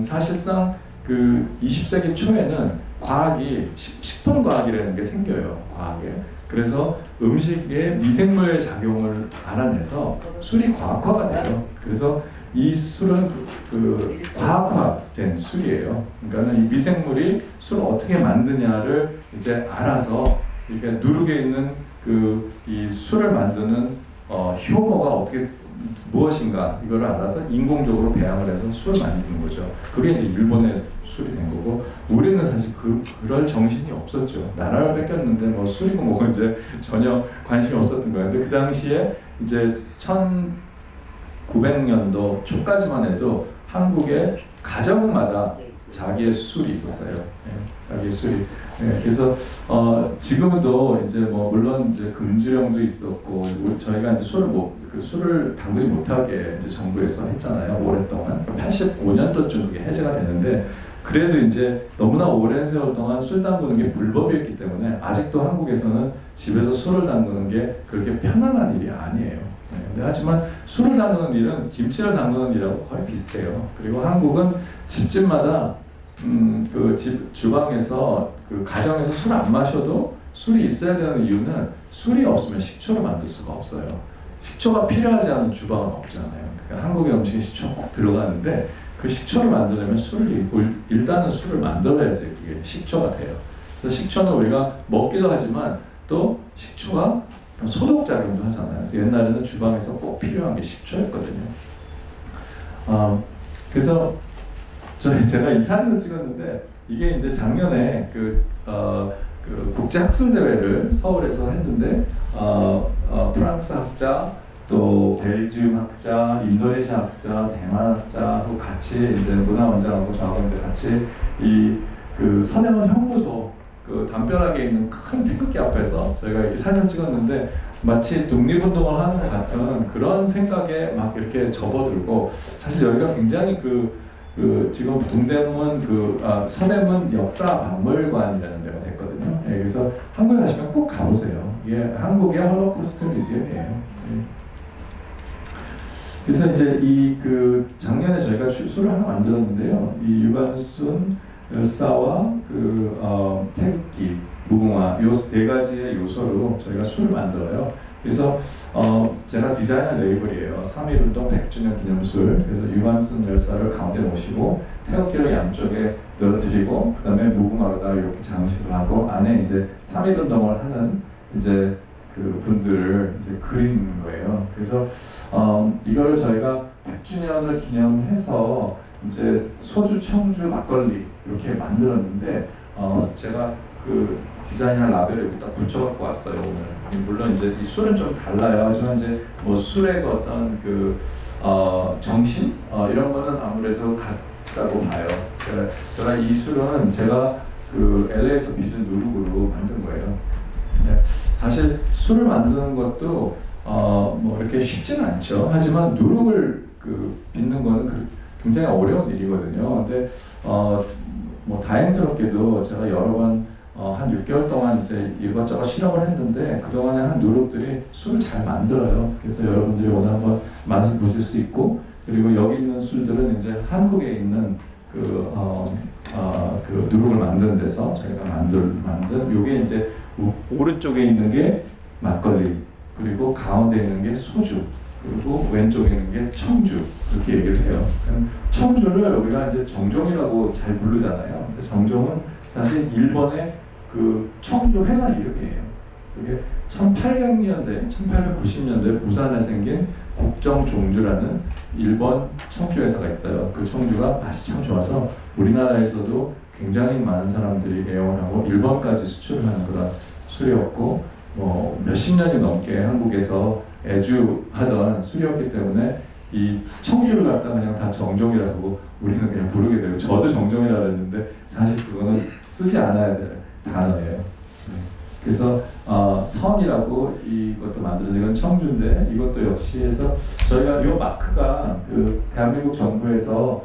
사실상 그 20세기 초에는 과학이 식품과학이라는 게 생겨요. 과학에. 그래서 음식에 미생물 작용을 알아내서 술이 과학화가 돼요. 그래서 이 술은 그 과학화된 술이에요. 그러니까 이 미생물이 술을 어떻게 만드냐를 이제 알아서 이렇게 누룩에 있는 그 이 술을 만드는 효모가 어떻게 무엇인가 이거를 알아서 인공적으로 배양을 해서 술을 만드는 거죠. 그게 이제 일본의 술이 된 거고 우리는 사실 그럴 정신이 없었죠. 나라를 뺏겼는데 뭐 술이고 뭐고 이제 전혀 관심이 없었던 거예요. 근데 그 당시에 이제 1900년도 초까지만 해도 한국의 가정마다 자기의 술이 있었어요. 자기의 술이. 그래서 지금도 이제 뭐 물론 이제 금주령도 있었고 저희가 이제 술을 담그지 못하게 이제 정부에서 했잖아요. 오랫동안 85년도쯤 그게 해제가 되는데 그래도 이제 너무나 오랜 세월 동안 술 담그는 게 불법이었기 때문에 아직도 한국에서는 집에서 술을 담그는 게 그렇게 편안한 일이 아니에요. 근데 하지만 술을 담그는 일은 김치를 담그는 일하고 거의 비슷해요. 그리고 한국은 집집마다 그 집 주방에서 그 가정에서 술 안 마셔도 술이 있어야 되는 이유는 술이 없으면 식초를 만들 수가 없어요. 식초가 필요하지 않은 주방은 없잖아요. 그러니까 한국의 음식에 식초가 꼭 들어가는데 그 식초를 만들려면 일단은 술을 만들어야지 그게 식초가 돼요. 그래서 식초는 우리가 먹기도 하지만 또 식초가 소독 작용도 하잖아요. 그래서 옛날에는 주방에서 꼭 필요한 게 식초였거든요. 그래서 제가 이 사진을 찍었는데 이게 이제 작년에 그 국제 학술 대회를 서울에서 했는데 프랑스 학자, 또 벨지움 학자, 인도네시아 학자, 대만 학자하고 같이 이제 문화원장하고 저하고 이제 같이 그 서대문 형무소 그 담벼락에 있는 큰 태극기 앞에서 저희가 이렇게 사진 찍었는데 마치 독립운동을 하는 것 같은 그런 생각에 막 이렇게 접어들고 사실 여기가 굉장히 지금 동대문 서대문 역사박물관이라는 데가 됐거든요. 그래서 한국에 가시면 꼭 가보세요. 이게 한국의 홀로코스트 뮤지엄이에요. 그래서 이제 작년에 저희가 술을 하나 만들었는데요. 이 유관순 열사와 태극기, 무궁화 요 세 가지의 요소로 저희가 술을 만들어요. 그래서 제가 디자인한 레이블이에요. 3.1운동 100주년 기념술. 그래서 유관순 열사를 가운데 모시고 태극기를 양쪽에 넣어드리고 그 다음에 무궁화로다 이렇게 장식을 하고 안에 이제 3.1운동을 하는 이제 그 분들을 이제 그린 거예요. 그래서 이걸 저희가 100주년을 기념해서 이제 소주, 청주, 막걸리 이렇게 만들었는데 제가 그 디자인한 라벨을 여기다 붙여갖고 왔어요 오늘. 물론 이제 이 술은 좀 달라요. 하지만 이제 뭐 술의 어떤 정신 이런 거는 아무래도 같다고 봐요. 제가 이 술은 제가 그 LA에서 빚은 누룩으로 만든 거예요. 사실 술을 만드는 것도 뭐 이렇게 쉽지는 않죠. 하지만 누룩을 빚는 거는 굉장히 어려운 일이거든요. 근데 뭐 다행스럽게도 제가 여러 번 한 6개월 동안 이제 이것저것 실험을 했는데 그동안에 한 누룩들이 술을 잘 만들어요. 그래서 여러분들이 오늘 한번 맛을 보실 수 있고 그리고 여기 있는 술들은 이제 한국에 있는 그 누룩을 만드는 데서 저희가 만든 요게 이제 오른쪽에 있는 게 막걸리, 그리고 가운데 있는 게 소주, 그리고 왼쪽에 있는 게 청주, 그렇게 얘기를 해요. 청주를 우리가 이제 정종이라고 잘 부르잖아요. 근데 정종은 사실 일본의 그 청주 회사 이름이에요. 그게 1800년대, 1890년대 부산에 생긴 국정종주라는 일본 청주 회사가 있어요. 그 청주가 맛이 참 좋아서 우리나라에서도 굉장히 많은 사람들이 애용하고 일본까지 수출을 하는 그런 술이었고, 뭐 몇십 년이 넘게 한국에서 애주하던 술이었기 때문에 이 청주를 갖다 그냥 다 정종이라고 우리는 그냥 부르게 되고, 저도 정종이라 그랬는데 사실 그거는 쓰지 않아야 될 단어예요. 그래서 선이라고 이것도 만들어진 이건 청주인데, 이것도 역시 해서 저희가 이 마크가 그 대한민국 정부에서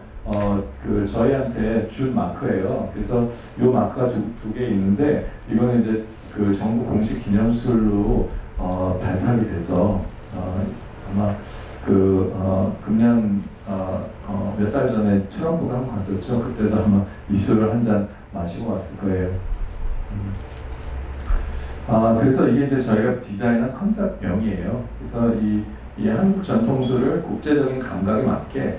그 저희한테 준 마크예요. 그래서 이 마크가 두 개 있는데, 이거는 이제 그 정부 공식 기념술로 발탁이 돼서 아마 그 금년 몇 달 전에 트럼프가 한번 갔었죠. 그때도 아마 이 술을 한 잔 마시고 왔을 거예요. 그래서 이게 이제 저희가 디자인한 컨셉명이에요. 그래서 이 한국 전통술을 국제적인 감각에 맞게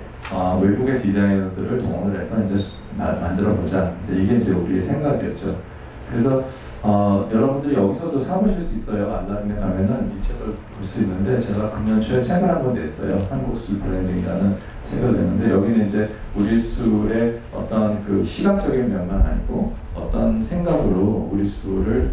외국의 디자이너들을 동원을 해서 이제 만들어 보자. 이게 이제 우리의 생각이었죠. 그래서 여러분들이 여기서도 사보실 수 있어요. 알라딘에 가면은 이 책을 볼 수 있는데, 제가 금년 초에 책을 한 권 냈어요. 한국 술 브랜딩이라는 책을 냈는데, 여기는 이제 우리 술의 어떤 그 시각적인 면만 아니고 어떤 생각으로 우리 술을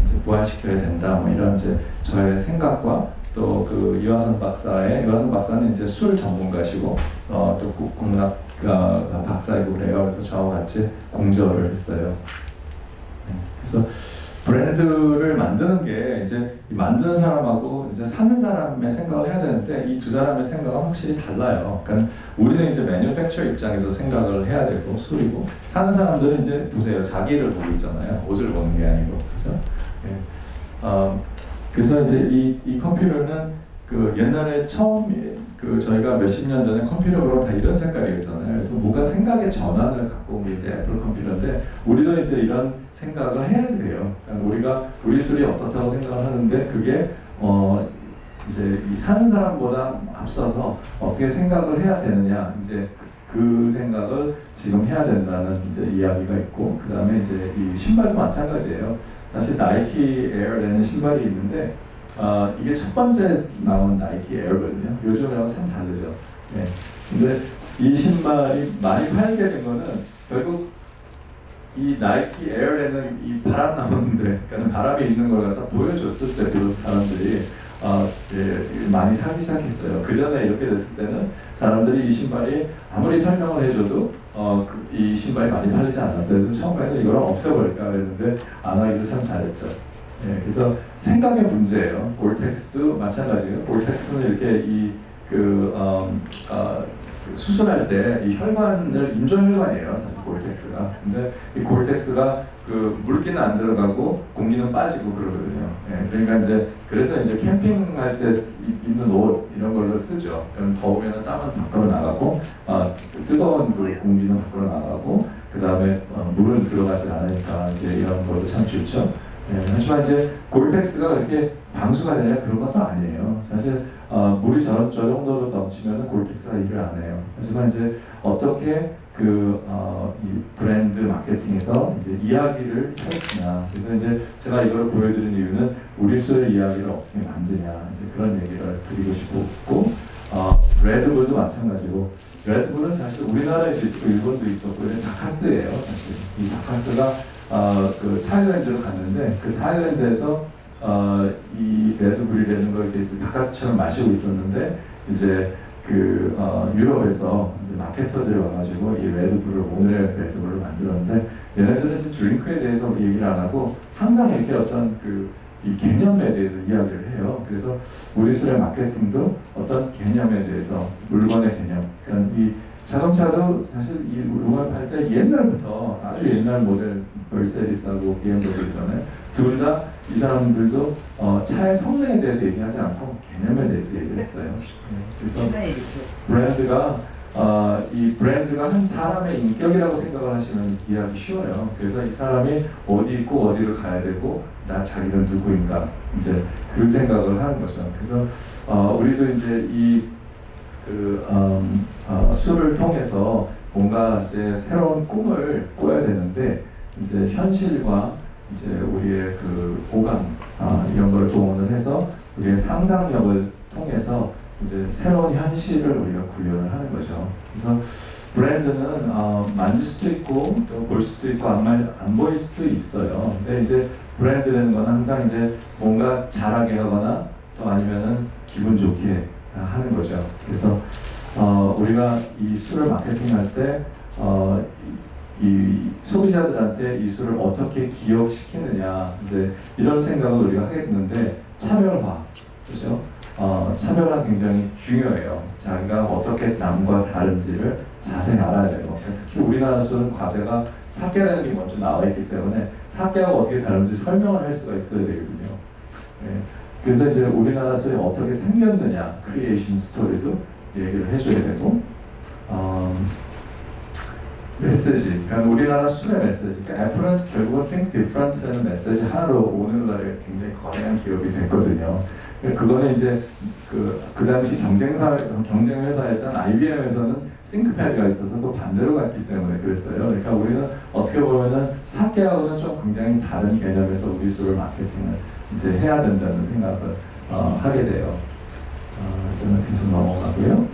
이제 부활시켜야 된다. 뭐 이런 이제 저의 생각과 또 그 이화선 박사는 이제 술 전문가시고 또 국문학 박사이고 그래요. 그래서 저와 같이 공저를 했어요. 그래서 브랜드를 만드는 게 이제 만드는 사람하고 이제 사는 사람의 생각을 해야 되는데, 이 두 사람의 생각은 확실히 달라요. 그러니까 우리는 이제 매뉴팩처 입장에서 생각을 해야 되고 술이고, 사는 사람들은 이제 보세요, 자기를 보고 있잖아요. 옷을 보는 게 아니고, 그렇죠? 그래서 이제 이 컴퓨터는 그 옛날에 처음 그 저희가 몇십 년 전에 컴퓨터로 다 이런 색깔이었잖아요. 그래서 뭔가 생각의 전환을 갖고 온 게 이제 애플 컴퓨터인데, 우리도 이제 이런 생각을 해야지 돼요. 그러니까 우리가 우리 술이 어떻다고 생각을 하는데, 그게 이제 이 사는 사람보다 앞서서 어떻게 생각을 해야 되느냐, 이제 그 생각을 지금 해야 된다는 이제 이야기가 있고, 그 다음에 이제 이 신발도 마찬가지예요. 사실 나이키 에어라는 신발이 있는데, 이게 첫 번째 나온 나이키 에어거든요. 요즘이랑 참 다르죠. 네. 근데 이 신발이 많이 팔게 된 거는 결국 이 나이키 에어에는 이 바람 나오는데, 그러니까 바람이 있는 걸 갖다 보여줬을 때 비로소 사람들이 많이 사기 시작했어요. 그 전에 이렇게 됐을 때는 사람들이 이 신발이 아무리 설명을 해줘도 이 신발이 많이 팔리지 않았어요. 그래서 처음에는 이걸 없애버릴까 그랬는데 안 하기도 참 잘했죠. 네, 그래서 생각의 문제예요. 골텍스도 마찬가지예요. 골텍스는 이렇게 수술할 때 이 혈관을 인조혈관이에요, 사실 골텍스가. 근데 이 골텍스가 그 물기는 안 들어가고 공기는 빠지고 그러거든요. 예, 그러니까 이제 그래서 이제 캠핑할 때 입는 옷 이런 걸로 쓰죠. 그럼 더우면 땀은 밖으로 나가고 뜨거운 그 공기는 밖으로 나가고, 그 다음에 물은 들어가지 않으니까 이제 이런 걸로 참 좋죠. 네, 하지만 이제 골텍스가 그렇게 방수가 되냐 그런 것도 아니에요. 사실 물이 저 정도로 넘치면 골텍스가 일을 안 해요. 하지만 이제 어떻게 이 브랜드 마케팅에서 이제 이야기를 펼치냐. 그래서 이제 제가 이걸 보여드린 이유는 우리 술의 이야기를 어떻게 만드냐, 이제 그런 얘기를 드리고 싶었고, 레드불도 마찬가지고, 레드불은 사실 우리나라에도 있고 일본도 있었고 다카스예요. 사실 이 다카스가 그 타일랜드로 갔는데, 그 타일랜드에서 이 레드불이라는 걸 이렇게 다카스처럼 마시고 있었는데, 이제 유럽에서 이제 마케터들이 와가지고 이 레드불을, 오늘의 레드불을 만들었는데, 얘네들은 이제 드링크에 대해서 얘기를 안 하고 항상 이렇게 어떤 이 개념에 대해서 이야기를 해요. 그래서 우리 술의 마케팅도 어떤 개념에 대해서, 물건의 개념. 그러니까 이 자동차도 사실 이 물건을 팔 때 옛날부터 아주 옛날 모델 멀세디스하고 BMW잖아요. 둘 다 이 사람들도 차의 성능에 대해서 얘기하지 않고 개념에 대해서 얘기를 했어요. 그래서 브랜드가 이 브랜드가 한 사람의 인격이라고 생각을 하시면 이해하기 쉬워요. 그래서 이 사람이 어디 있고 어디를 가야 되고 자기는 누구인가 이제 그 생각을 하는 거죠. 그래서 우리도 이제 술을 통해서 뭔가 이제 새로운 꿈을 꿔야 되는데 이제 현실과 이제 우리의 그 오감 이런 걸 동원을 해서 우리의 상상력을 통해서 이제 새로운 현실을 우리가 구현을 하는 거죠. 그래서 브랜드는 만질 수도 있고 또 볼 수도 있고 안 보일 수도 있어요. 근데 이제 브랜드라는 건 항상 이제 뭔가 잘하게 하거나 또 아니면은 기분 좋게 하는 거죠. 그래서 우리가 이 술을 마케팅할 때 이 소비자들한테 이 술을 어떻게 기억시키느냐 이제 이런 생각을 우리가 하게 되는데 차별화, 그죠? 차별화 굉장히 중요해요. 자기가 어떻게 남과 다른지를 자세히 알아야 돼요. 특히 우리나라 술은 과제가 사케라는 게 먼저 나와 있기 때문에 사케하고 어떻게 다른지 설명을 할 수가 있어야 되거든요. 네. 그래서 이제 우리나라 술이 어떻게 생겼느냐 크리에이션 스토리도 얘기를 해줘야 되고 메시지, 그러니까 우리나라 술의 메시지, 그러니까 애플은 결국은 Think Different라는 메시지 하나로 오늘날에 굉장히 거대한 기업이 됐거든요. 그거는 이제 그 당시 경쟁회사였던 IBM에서는 띵크패드가 있어서 그 반대로 갔기 때문에 그랬어요. 그러니까 우리는 어떻게 보면은 사케하고는 좀 굉장히 다른 개념에서 우리 술을 마케팅을 이제 해야 된다는 생각을 하게 돼요. 저는 계속 넘어가고요.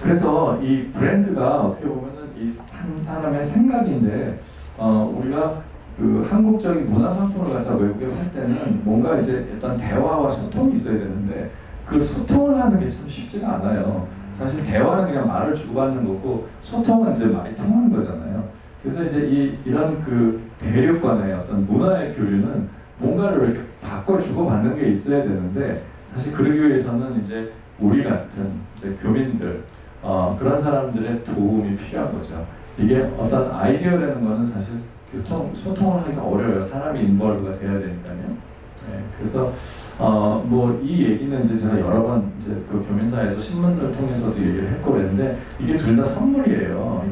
그래서 이 브랜드가 어떻게 보면은 이 한 사람의 생각인데 우리가 그 한국적인 문화 상품을 갖다 외국에 할 때는 뭔가 이제 어떤 대화와 소통이 있어야 되는데 그 소통을 하는 게 참 쉽지가 않아요. 사실 대화는 그냥 말을 주고받는 거고 소통은 이제 말이 통하는 거잖아요. 그래서 이제 이런 그 대륙 간의 어떤 문화의 교류는 뭔가를 이렇게 바꿔 주고받는 게 있어야 되는데 사실 그러기 위해서는 이제 우리 같은 이제 교민들 그런 사람들의 도움이 필요한 거죠. 이게 어떤 아이디어라는 거는 사실 소통을 하기가 어려워요. 사람이 인벌브가 돼야 되니까요. 네, 그래서 뭐 이 얘기는 이제 제가 여러 번 이제 그 교민사에서 신문을 통해서도 얘기를 했고 그랬는데 이게 둘 다 선물이에요.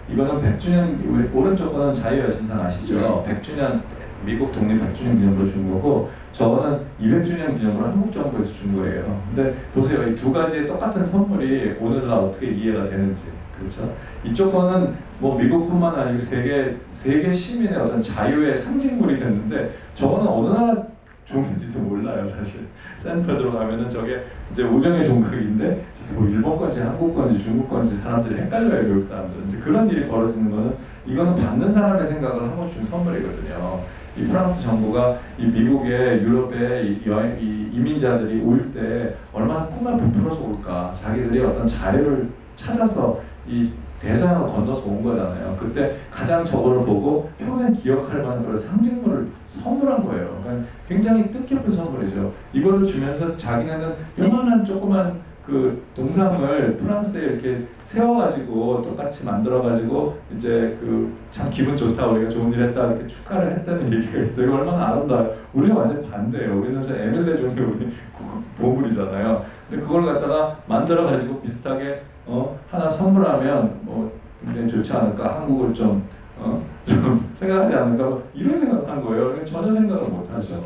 이거는 100주년 오른쪽 거는 자유여신상 아시죠? 100주년 미국 독립 100주년 기념으로 준 거고 저거는 200주년 기념으로 한국 정부에서 준 거예요. 근데 보세요, 이 두 가지의 똑같은 선물이 오늘날 어떻게 이해가 되는지. 그렇죠? 이쪽 거는 뭐 미국뿐만 아니고 세계 시민의 어떤 자유의 상징물이 됐는데 저거는 어느 나라 종인지도 몰라요, 사실. 샌퍼드로 가면은 저게 이제 우정의 종각인데 저게 뭐 일본 건지 한국 건지 중국 건지 사람들이 헷갈려요, 외국 사람들은. 이제 그런 일이 벌어지는 거는 이거는 받는 사람의 생각을 하고 준 선물이거든요. 이 프랑스 정부가 이 미국에 유럽에 이 이민자들이 올 때 얼마나 꿈을 부풀어서 올까. 자기들이 어떤 자유를 찾아서 이 대서양을 건너서 온 거잖아요. 그때 가장 저거를 보고 평생 기억할 만한 그런 상징물을 선물한 거예요. 그러니까 굉장히 뜻깊은 선물이죠. 이걸로 주면서 자기네는 요만한 조그만 그 동상을 프랑스에 이렇게 세워가지고 똑같이 만들어가지고 이제 그 참 기분 좋다, 우리가 좋은 일 했다 이렇게 축하를 했다는 얘기가 있어요. 이거 얼마나 아름다워요. 우리는 완전 반대예요. 우리는 저 에밀레 종의 우리 보물이잖아요. 근데 그걸 갖다가 만들어가지고 비슷하게 하나 선물하면 뭐 굉장히 좋지 않을까, 한국을 좀 생각하지 않을까, 이런 생각을 한 거예요. 전혀 생각을 못 하죠.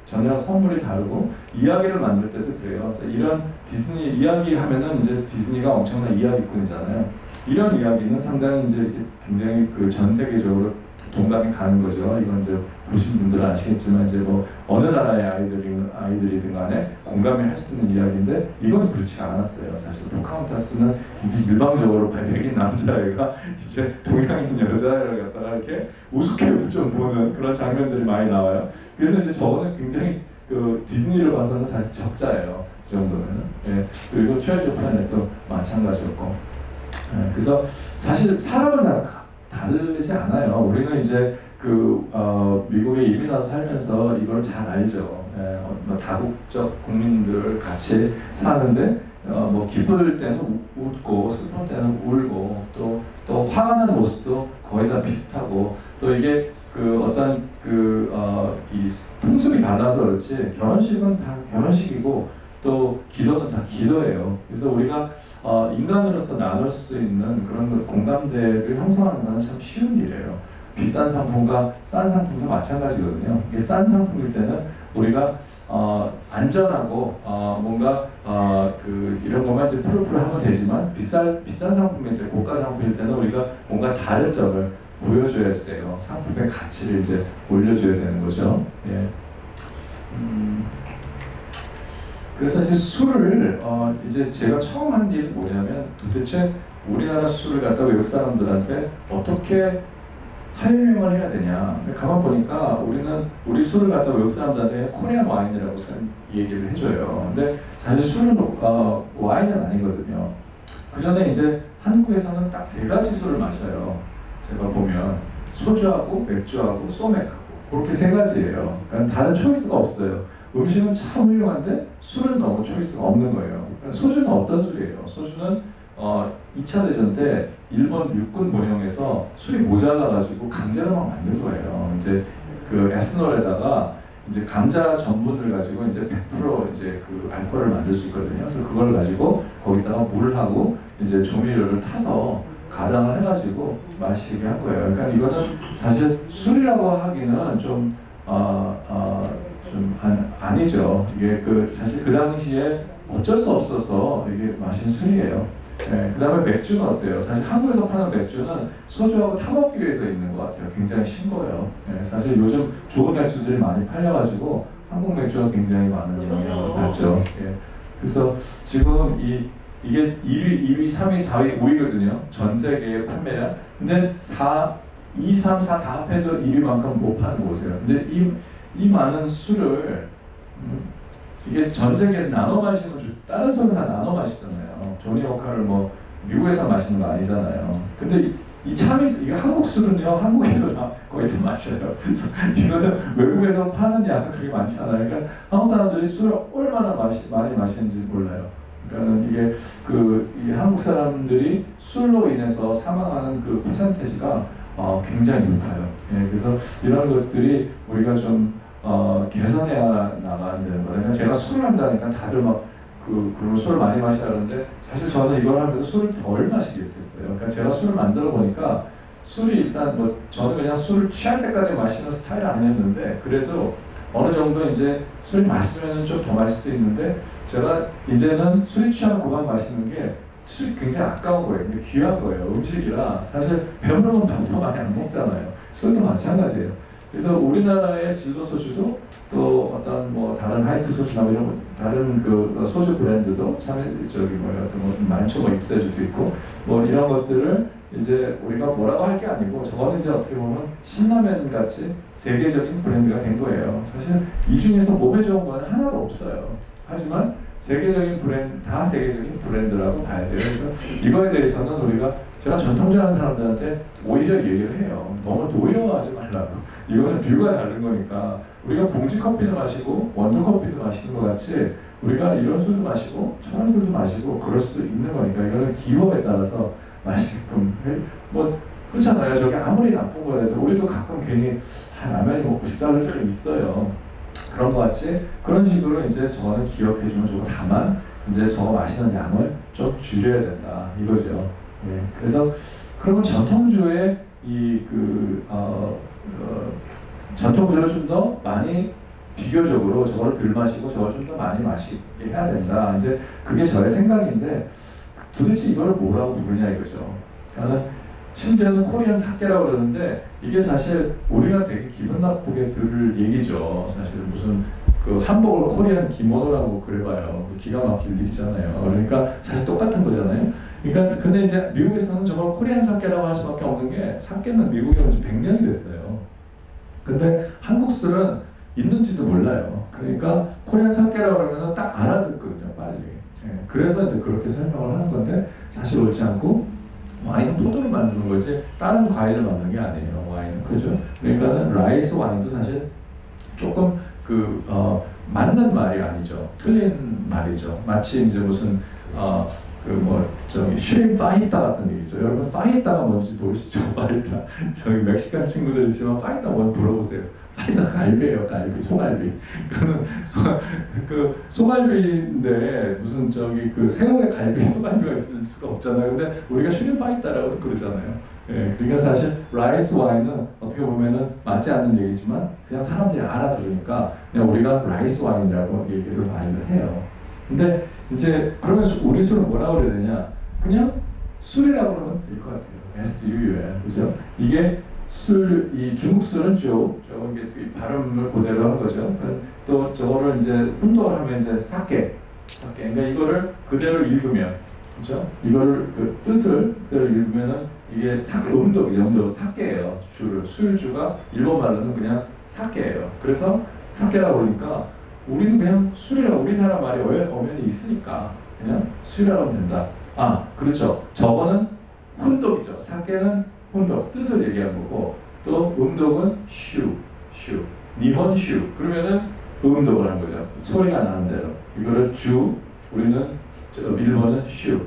전혀 선물이 다르고 이야기를 만들 때도 그래요. 이런 디즈니 이야기 하면은 이제 디즈니가 엄청난 이야기꾼이잖아요. 이런 이야기는 상당히 이제 굉장히 그 전 세계적으로 동감이 가는 거죠. 이건 이제 보신 분들은 아시겠지만 이제 뭐 어느 나라의 아이들이든 간에 공감이 할 수 있는 이야기인데 이건 그렇지 않았어요. 사실 포카혼타스는 이제 일방적으로 백인 남자애가 이제 동양인 여자애를 갖다가 이렇게 우습게 좀 보는 그런 장면들이 많이 나와요. 그래서 이제 저거는 굉장히 그 디즈니를 봐서는 사실 적자예요. 그 정도면은. 네. 그리고 트레저 플래닛도 마찬가지였고. 네. 그래서 사실 사람은 다 다르지 않아요. 우리는 이제 미국에 이민 와서 살면서 이걸 잘 알죠. 뭐 다국적 국민들 같이 사는데 뭐 기쁠 때는 웃고 슬플 때는 울고 또 화가 나는 모습도 거의 다 비슷하고 또 이게 이 풍습이 달라서 그렇지 결혼식은 다 결혼식이고 또 기도는 다 기도예요. 그래서 우리가 인간으로서 나눌 수 있는 그런 공감대를 형성하는 것은 참 쉬운 일이에요. 비싼 상품과 싼 상품도 마찬가지거든요. 이게 싼 상품일 때는 우리가 안전하고 뭔가 이런 것만 이제 푸르푸르 하면 되지만 비싼 상품일 때, 고가 상품일 때는 우리가 뭔가 다른 점을 보여줘야 돼요. 상품의 가치를 이제 올려줘야 되는 거죠. 예. 그래서 이제 술을 이제 제가 처음 한 일이 뭐냐면 도대체 우리나라 술을 갖다가 외국 사람들한테 어떻게 사용을 해야 되냐. 가만 보니까 우리 술을 갖다가 외국 사람들한테 코리안 와인이라고 얘기를 해줘요. 근데 사실 술은 와인은 아니거든요. 그 전에 이제 한국에서는 딱 3가지 술을 마셔요. 제가 보면 소주하고 맥주하고 소맥하고 그렇게 3가지예요. 그러니까 다른 초이스가 없어요. 음식은 참 훌륭한데 술은 너무 초이스가 없는 거예요. 그러니까 소주는 어떤 술이에요? 소주는 2차 대전 때 일본 육군 본영에서 술이 모자라가지고 강제로 막 만든 거예요. 이제 그 에스놀에다가 이제 감자 전분을 가지고 이제 100% 이제 그 알코올을 만들 수 있거든요. 그래서 그걸 가지고 거기다가 물하고 이제 조미료를 타서 가당을 해가지고 마시게 한 거예요. 그러니까 이거는 사실 술이라고 하기는 좀 아니죠. 이게 사실 그 당시에 어쩔 수 없어서 이게 마신 술이에요. 네, 그 다음에 맥주는 어때요? 사실 한국에서 파는 맥주는 소주하고 타먹기 위해서 있는 것 같아요. 굉장히 싱거워요. 네, 사실 요즘 좋은 맥주들이 많이 팔려가지고 한국 맥주가 굉장히 많은 영향을 받죠. 예. 그래서 지금 이게 2위, 3위, 4위, 5위거든요. 전 세계의 판매량. 근데 2, 3, 4 다 합해도 1위만큼 못 파는 곳이에요. 근데 이 많은 술을 이게 전 세계에서 나눠 마시는 다른 술은 다 나눠 마시잖아요. 조니 워커를 뭐 미국에서 마시는 거 아니잖아요. 근데 이게 한국 술은요, 한국에서 거의 다 마셔요. 그래서 이거는 외국에서 파는 양은 그렇게 많지 않아요. 그러니까 한국 사람들이 술을 얼마나 많이 마시는지 몰라요. 그러니까 이게 이 한국 사람들이 술로 인해서 사망하는 그 퍼센테이지가 굉장히 높아요. 예, 그래서 이런 것들이 우리가 좀 개선해야 나가야 되는 거예요. 그러니까 제가 술을 한다니까 다들 막 그런 술을 많이 마시라는데 사실 저는 이걸 하면서 술을 덜 마시게 됐어요. 그러니까 제가 술을 만들어 보니까 술이 일단 저는 그냥 술을 취할 때까지 마시는 스타일이 아니었는데 그래도 어느 정도 이제 술이 맛있으면 좀 더 마실 수도 있는데 제가 이제는 술이 취하면 그만 마시는 게 술이 굉장히 아까운 거예요. 근데 귀한 거예요. 음식이라 사실 배부르면 밥도 많이 안 먹잖아요. 술도 마찬가지예요. 그래서 우리나라의 진로 소주도 또 어떤 다른 하이트 소주나 이런 다른 소주 브랜드도 참 많죠. 입세주도 있고 이런 것들을 이제 우리가 뭐라고 할 게 아니고 저거는 이제 어떻게 보면 신라면 같이 세계적인 브랜드가 된 거예요. 사실 이 중에서 몸에 좋은 건 하나도 없어요. 하지만 다 세계적인 브랜드라고 봐야 돼요. 그래서 이거에 대해서는 제가 전통주 하는 사람들한테 오히려 얘기를 해요. 너무 노여워하지 말라고. 이거는 뷰가 다른 거니까 우리가 봉지 커피를 마시고 원두 커피를 마시는 것 같이 우리가 이런 술도 마시고 저런 술도 마시고 그럴 수도 있는 거니까 이거는 기호에 따라서 마시게끔 그렇잖아요. 저게 아무리 나쁜 거라도 우리도 가끔 괜히 라면이 먹고 싶다는 때가 있어요. 그런 것 같이 그런 식으로 이제 저거는 기억해주면 좋고 다만 이제 저거 마시는 양을 좀 줄여야 된다 이거죠. 예. 그래서 그러면 전통주의 전통주를 좀 더 많이 비교적으로 저거를 덜 마시고 저걸 좀 더 많이 마시게 해야 된다. 이제 그게 저의 생각인데 도대체 이거를 뭐라고 부르냐 이거죠. 저는 심지어는 코리안 사케라고 그러는데 이게 사실 우리가 되게 기분 나쁘게 들을 얘기죠. 사실 무슨 한복을 코리안 기모노라고 그래봐요. 기가 막힐 일이잖아요. 그러니까 사실 똑같은 거잖아요. 그러니까 근데 이제 미국에서는 저걸 코리안 사케라고 할 수밖에 없는 게 사케는 미국에 온 지 100년이 됐어요. 근데 한국 술은 있는지도 몰라요. 그러니까 코리안 사케라고 그러면 딱 알아듣거든요, 빨리. 예, 그래서 이제 그렇게 설명을 하는 건데 사실 옳지 않고 와인은 포도를 만드는 거지 다른 과일을 만드는 게 아니에요. 와인은 그죠? 그러니까는 라이스 와인도 사실 조금 맞는 말이 아니죠. 틀린 말이죠. 마치 이제 무슨 슈림 파히타 같은 얘기죠. 여러분 파히타가 뭔지 모르시죠? 파히타. 저기 멕시칸 친구들 있으면 파히타 뭔지 물어보세요. 파이터가 갈비예요, 갈비, 소갈비. 그 소갈비인데 무슨 저기 그 생선의 갈비 소갈비가 있을 수가 없잖아요. 근데 우리가 슈림 파이터라고 그러잖아요. 예, 그러니까 사실 라이스 와인은 어떻게 보면은 맞지 않는 얘기지만 그냥 사람들이 알아들으니까 그냥 우리가 라이스 와인이라고 얘기를 많이들 해요. 근데 이제 그러면 우리 술은 뭐라고 그래야 되냐? 그냥 술이라고 그러면 될 것 같아요. SUU에, 그죠? 이게 술, 이 중국 술은 이게 발음을 그대로 한 거죠. 또 저거를 이제 혼동을 하면 이제 사케. 그러니까 이거를 그대로 읽으면, 그죠? 이거를 그 뜻을 그대로 읽으면은 이게 음도 사케예요. 술주가 일본 말로는 그냥 사케예요. 그래서 사케라고 그러니까 우리는 그냥 술이라고, 우리나라 말이 어면이 있으니까 그냥 술이라고 하면 된다. 아, 그렇죠. 저거는 혼독이죠. 사케는 혼독, 뜻을 얘기한 거고, 또 음독은 슈. 니혼슈. 그러면은 음독을 한 거죠. 소리가 나는 대로. 이거를 주, 우리는 일본은 슈.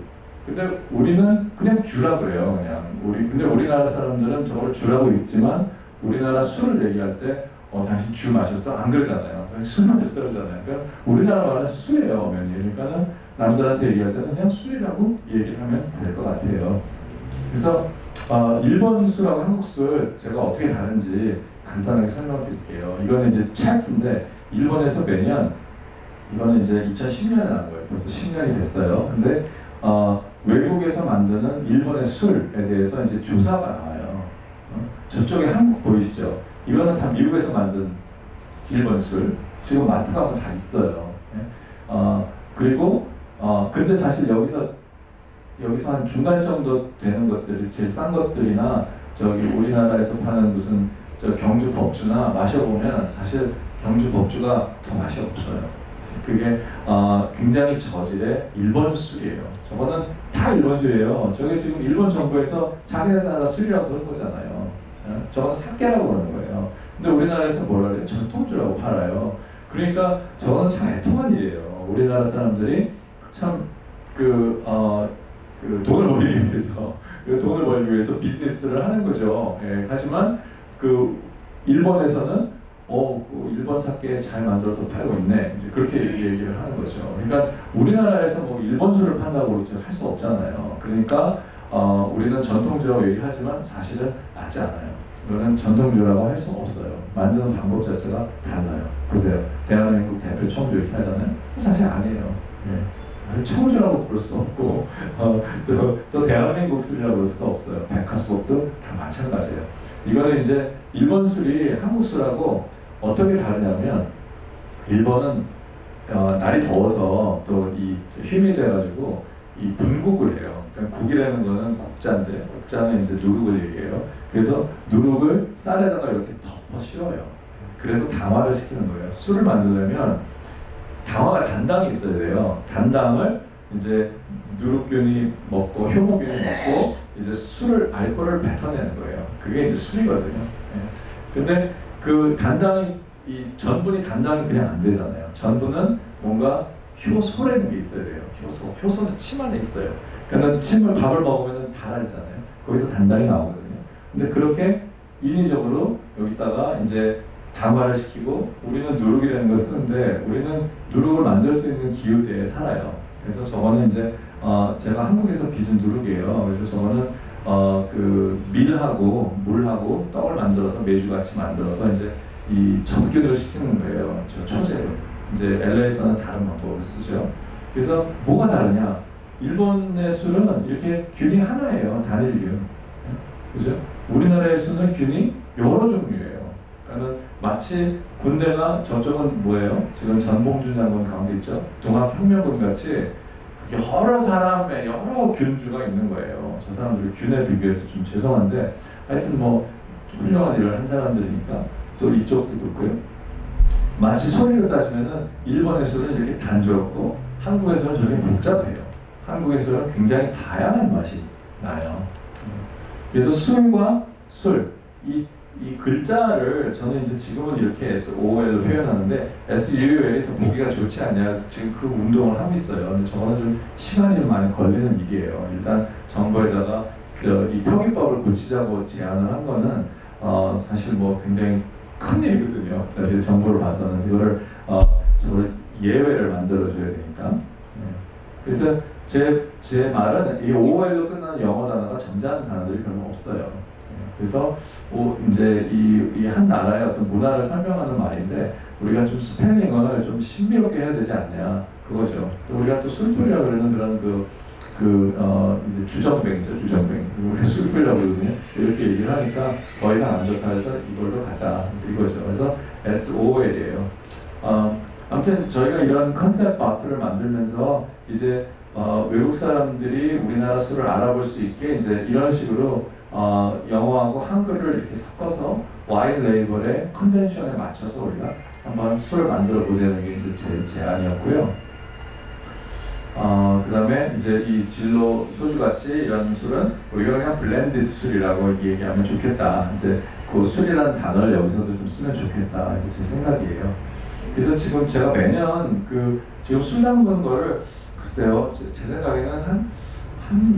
근데 우리는 그냥 주라 그래요. 그냥 근데 우리나라 사람들은 저걸 주라고 읽지만 우리나라 술을 얘기할 때 당신 주 마셨어? 안 그러잖아요. 술 마셨어 그러잖아요. 그러니까 우리나라 말은 술이에요, 어머니. 그러니까는 남들한테 얘기할 때는 그냥 술이라고 얘기를 하면 될 것 같아요. 그래서 일본 술하고 한국 술 제가 어떻게 다른지 간단하게 설명드릴게요. 이거는 이제 차트인데 일본에서 매년 이거는 이제 2010년에 나온 거예요. 벌써 10년이 됐어요. 근데 외국에서 만드는 일본의 술에 대해서 이제 조사가 나와요. 저쪽에 한국 보이시죠? 이거는 다 미국에서 만든 일본 술. 지금 마트 가면 다 있어요. 그리고 근데 사실 여기서 한 중간 정도 되는 것들이 제일 싼 것들이나 저기 우리나라에서 파는 무슨 저 경주 법주나 마셔보면 사실 경주 법주가 더 맛이 없어요. 그게 굉장히 저질의 일본 술이에요. 저거는 다 일본 술이에요. 저게 지금 일본 정부에서 자기네나라 술이라고 그러는 거잖아요. 저건 사케라고 그러는 거예요. 근데 우리나라에서 뭐라 그래요? 전통주라고 팔아요. 그러니까 저건 참 애통한 일이에요. 우리나라 사람들이 참 돈을 벌기 위해서 비즈니스를 하는 거죠. 예, 하지만 일본에서는 일본 사케 잘 만들어서 팔고 있네. 이제 그렇게 얘기를 하는 거죠. 그러니까 우리나라에서 뭐 일본 술을 판다고 할 수 없잖아요. 그러니까 우리는 전통주라고 얘기하지만 사실은 맞지 않아요. 이거는 전통주라고 할 수 없어요. 만드는 방법 자체가 달라요. 보세요. 대한민국 대표 청주 이렇게 하잖아요. 사실 아니에요. 예. 청주라고 부를 수도 없고 또 대한민국 술이라고 부를 수도 없어요. 백화수복도 다 마찬가지예요. 이거는 이제 일본 술이 한국 술하고 어떻게 다르냐면 일본은 날이 더워서 또 이 휴미드 해가지고 이 분국을 해요. 그러니까 국이라는 거는 국자인데 국자는 이제 누룩을 얘기해요. 그래서 누룩을 쌀에다가 이렇게 덮어 씌워요. 그래서 당화를 시키는 거예요. 술을 만들려면 당화가 단당이 있어야 돼요. 단당을 이제 누룩균이 먹고 효모균이 먹고 이제 알코올을 뱉어내는 거예요. 그게 이제 술이거든요. 예. 근데 그 단당이 이 전분이 단당이 그냥 안 되잖아요. 전분은 뭔가 효소라는 게 있어야 돼요. 효소는 침 안에 있어요. 그러니까 밥을 먹으면 달아지잖아요. 거기서 단당이 나오거든요. 근데 그렇게 인위적으로 여기다가 이제 당화를 시키고 우리는 누룩이라는 걸 쓰는데 우리는 누룩을 만들 수 있는 기후대에 살아요. 그래서 저거는 이제 제가 한국에서 빚은 누룩이에요. 그래서 저거는 밀하고 물하고 떡을 만들어서 메주같이 만들어서 이제 이 접균을 시키는 거예요. 저 초제로. 이제 LA에서는 다른 방법을 쓰죠. 그래서 뭐가 다르냐? 일본의 술은 이렇게 균이 하나예요. 단일균. 그죠? 우리나라의 술은 균이 여러 종류예요. 그러니까 마치 군대가 저쪽은 뭐예요? 지금 전봉준 장군 가운데 있죠? 동학혁명군 같이 여러 사람의 여러 균주가 있는 거예요. 저 사람들이 균에 비교해서 좀 죄송한데 하여튼 뭐 훌륭한 일을 한 사람들이니까 또 이쪽도 그렇고요. 마치 소리로 따지면은 일본의 술은 이렇게 단조롭고 한국에서는 저렇게 복잡해요. 한국에서는 굉장히 다양한 맛이 나요. 그래서 술과 술, 이 글자를 저는 이제 지금은 이렇게 SOL로 표현하는데 SUL이 더 보기가 좋지 않냐 해서 지금 그 운동을 하고 있어요. 근데 저거는 좀 시간이 좀 많이 걸리는 일이에요. 일단 정부에다가 이 표기법을 고치자고 제안을 한 거는 사실 뭐 굉장히 큰 일이거든요. 사실 정보를 봐서는 이거를 저걸 예외를 만들어줘야 되니까. 그래서 제 말은 이 OL로 끝나는 영어 단어가 점잖은 단어들이 별로 없어요. 그래서 이제 이 한 나라의 어떤 문화를 설명하는 말인데 우리가 좀 스펠링을 좀 신비롭게 해야 되지 않냐 그거죠. 또 우리가 또 술풀이라 그러는 그런 이제 주정뱅이죠, 주정뱅. 우리가 술풀이라고 그러거든요. 이렇게 얘기를 하니까 더 이상 안 좋다 해서 이걸로 가자 이거죠. 그래서 SOL이에요. 아무튼 저희가 이런 컨셉 아트를 만들면서 이제 외국 사람들이 우리나라 술을 알아볼 수 있게 이제 이런 식으로 영어하고 한글을 이렇게 섞어서 와인 레이블의 컨벤션에 맞춰서 우리가 한번 술을 만들어 보자는 게 이제 제 제안이었고요. 그 다음에 이제 이 진로 소주 같이 이런 술은 우리가 그냥 블렌디드 술이라고 얘기하면 좋겠다. 이제 그 술이라는 단어를 여기서도 좀 쓰면 좋겠다. 이제 제 생각이에요. 그래서 지금 제가 매년 지금 술 담그는 거를 글쎄요, 제 생각에는 한